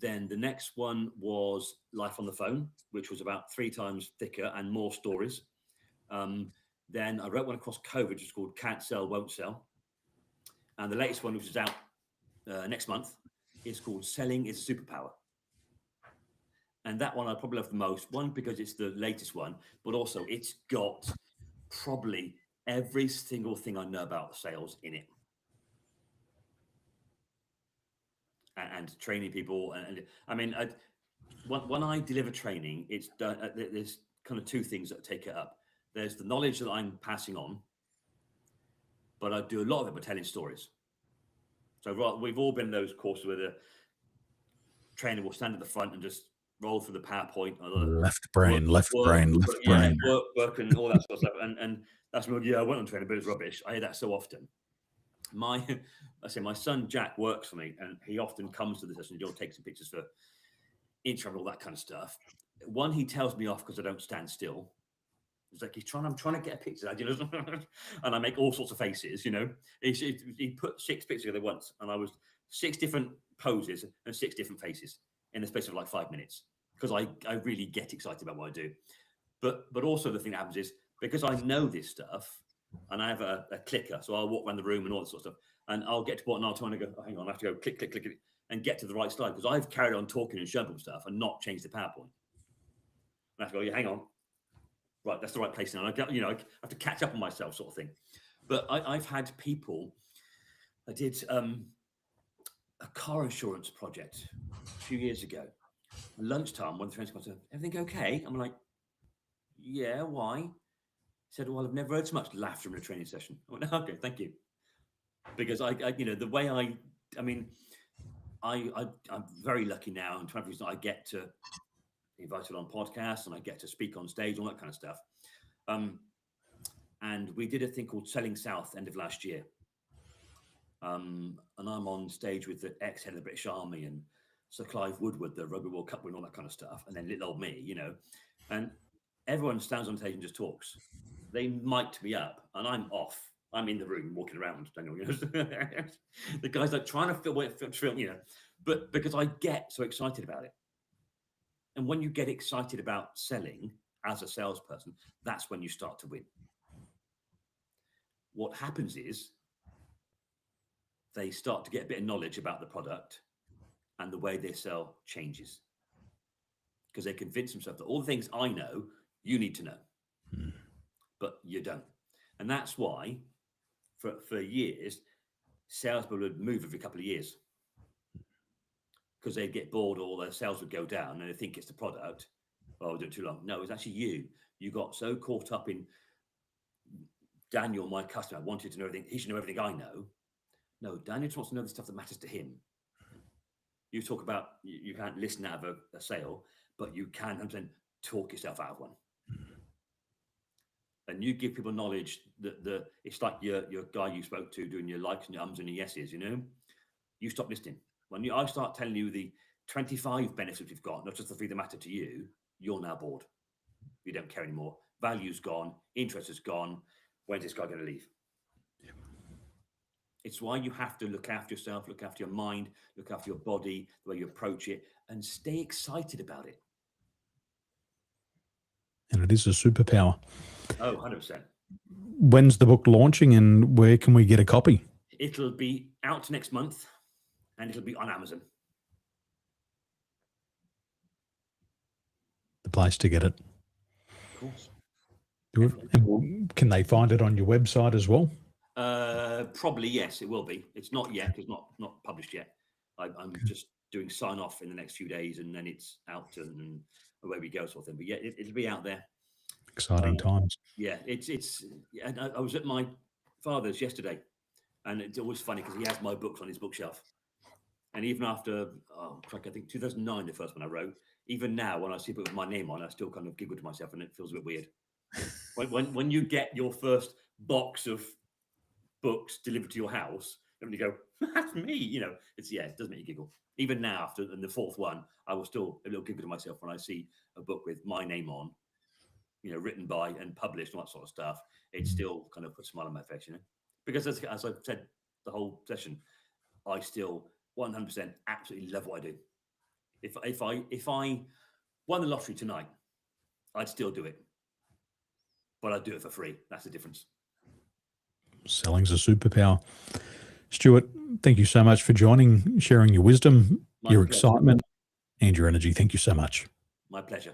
Then the next one was Life on the Phone, which was about 3 times thicker and more stories. Then I wrote one across COVID, which is called Can't Sell, Won't Sell. And the latest one, which is out next month, is called Selling is a Superpower. And that one I probably love the most. One, because it's the latest one, but also it's got probably every single thing I know about sales in it. And training people. And I mean, when I deliver training, it's done. There's kind of 2 things that take it up. There's the knowledge that I'm passing on, but I do a lot of it by telling stories. So we've all been in those courses where the trainer will stand at the front and just roll through the PowerPoint. Left brain, left brain. Work, and all that sort of stuff. And that's I went on training, but it's rubbish. I hear that so often. I say my son Jack works for me, and he often comes to the session. He'll take some pictures for Instagram and all that kind of stuff. One, he tells me off because I don't stand still. It's like I'm trying to get a picture, and I make all sorts of faces. He put 6 pictures together once, and I was 6 different poses and 6 different faces in the space of like 5 minutes, because I really get excited about what I do. But also the thing that happens is, because I know this stuff, and I have a clicker, so I'll walk around the room and all that sort of stuff, and I'll get to what, and I'll try to go, oh, hang on, I have to go click, click, click, click, and get to the right slide, because I've carried on talking and showing people stuff and not changed the PowerPoint. And I have to go, yeah, hang on. Right, that's the right place now. I have to catch up on myself, sort of thing. But I've had people. I did a car insurance project a few years ago. At lunchtime, when the friends come to, everything okay? I'm like, yeah, why? He said, well, I've never heard so much laughter in a training session. I went, okay, thank you. Because the way I'm very lucky now, and 20 years I get to be invited on podcasts, and I get to speak on stage, all that kind of stuff. And we did a thing called Selling South end of last year. And I'm on stage with the ex-head of the British Army and Sir Clive Woodward, the Rugby World Cup winner, all that kind of stuff. And then little old me, and everyone stands on stage and just talks. They mic'd me up, and I'm off. I'm in the room walking around. The guy's like trying to film, but because I get so excited about it. And when you get excited about selling as a salesperson, that's when you start to win. What happens is they start to get a bit of knowledge about the product, and the way they sell changes, because they convince themselves that all the things I know, you need to know, but you don't. And that's why for years, salespeople would move every couple of years, because they'd get bored, or their sales would go down, and they think it's the product. Oh, we'll do it too long. No, it's actually you. You got so caught up in Daniel, my customer, wanted to know everything. He should know everything I know. No, Daniel just wants to know the stuff that matters to him. You talk about you can't listen out of a sale, but you can talk yourself out of one. And you give people knowledge that it's like your guy you spoke to doing your likes and your ums and your yeses. You stop listening. When I start telling you the 25 benefits we've got, not just the 3 that matter to you, you're now bored. You don't care anymore. Value's gone. Interest is gone. When's this guy going to leave? Yeah. It's why you have to look after yourself, look after your mind, look after your body, the way you approach it, and stay excited about it. And it is a superpower. Oh, 100%. When's the book launching, and where can we get a copy? It'll be out next month, and it'll be on Amazon. The place to get it. Of course. And can they find it on your website as well? Probably, yes, it will be. It's not yet. It's not published yet. I'm just doing sign off in the next few days, and then it's out and away we go, sort of thing. But yeah, it'll be out there. Exciting times. Yeah, it's. And I was at my father's yesterday, and it's always funny because he has my books on his bookshelf. And even after, I think 2009, the first one I wrote, even now when I see a book with my name on, I still kind of giggle to myself, and it feels a bit weird. when you get your first box of books delivered to your house, and you go, that's me, it does make you giggle. Even now, after the 4th one, I will still a little giggle to myself when I see a book with my name on, written by and published, all that sort of stuff. It still kind of puts a smile on my face, because as I've said the whole session, I still 100% absolutely love what I do. If I won the lottery tonight, I'd still do it, but I'd do it for free. That's the difference. Selling's a superpower. Stuart, thank you so much for joining, sharing your wisdom, your excitement, and your energy. Thank you so much. My pleasure.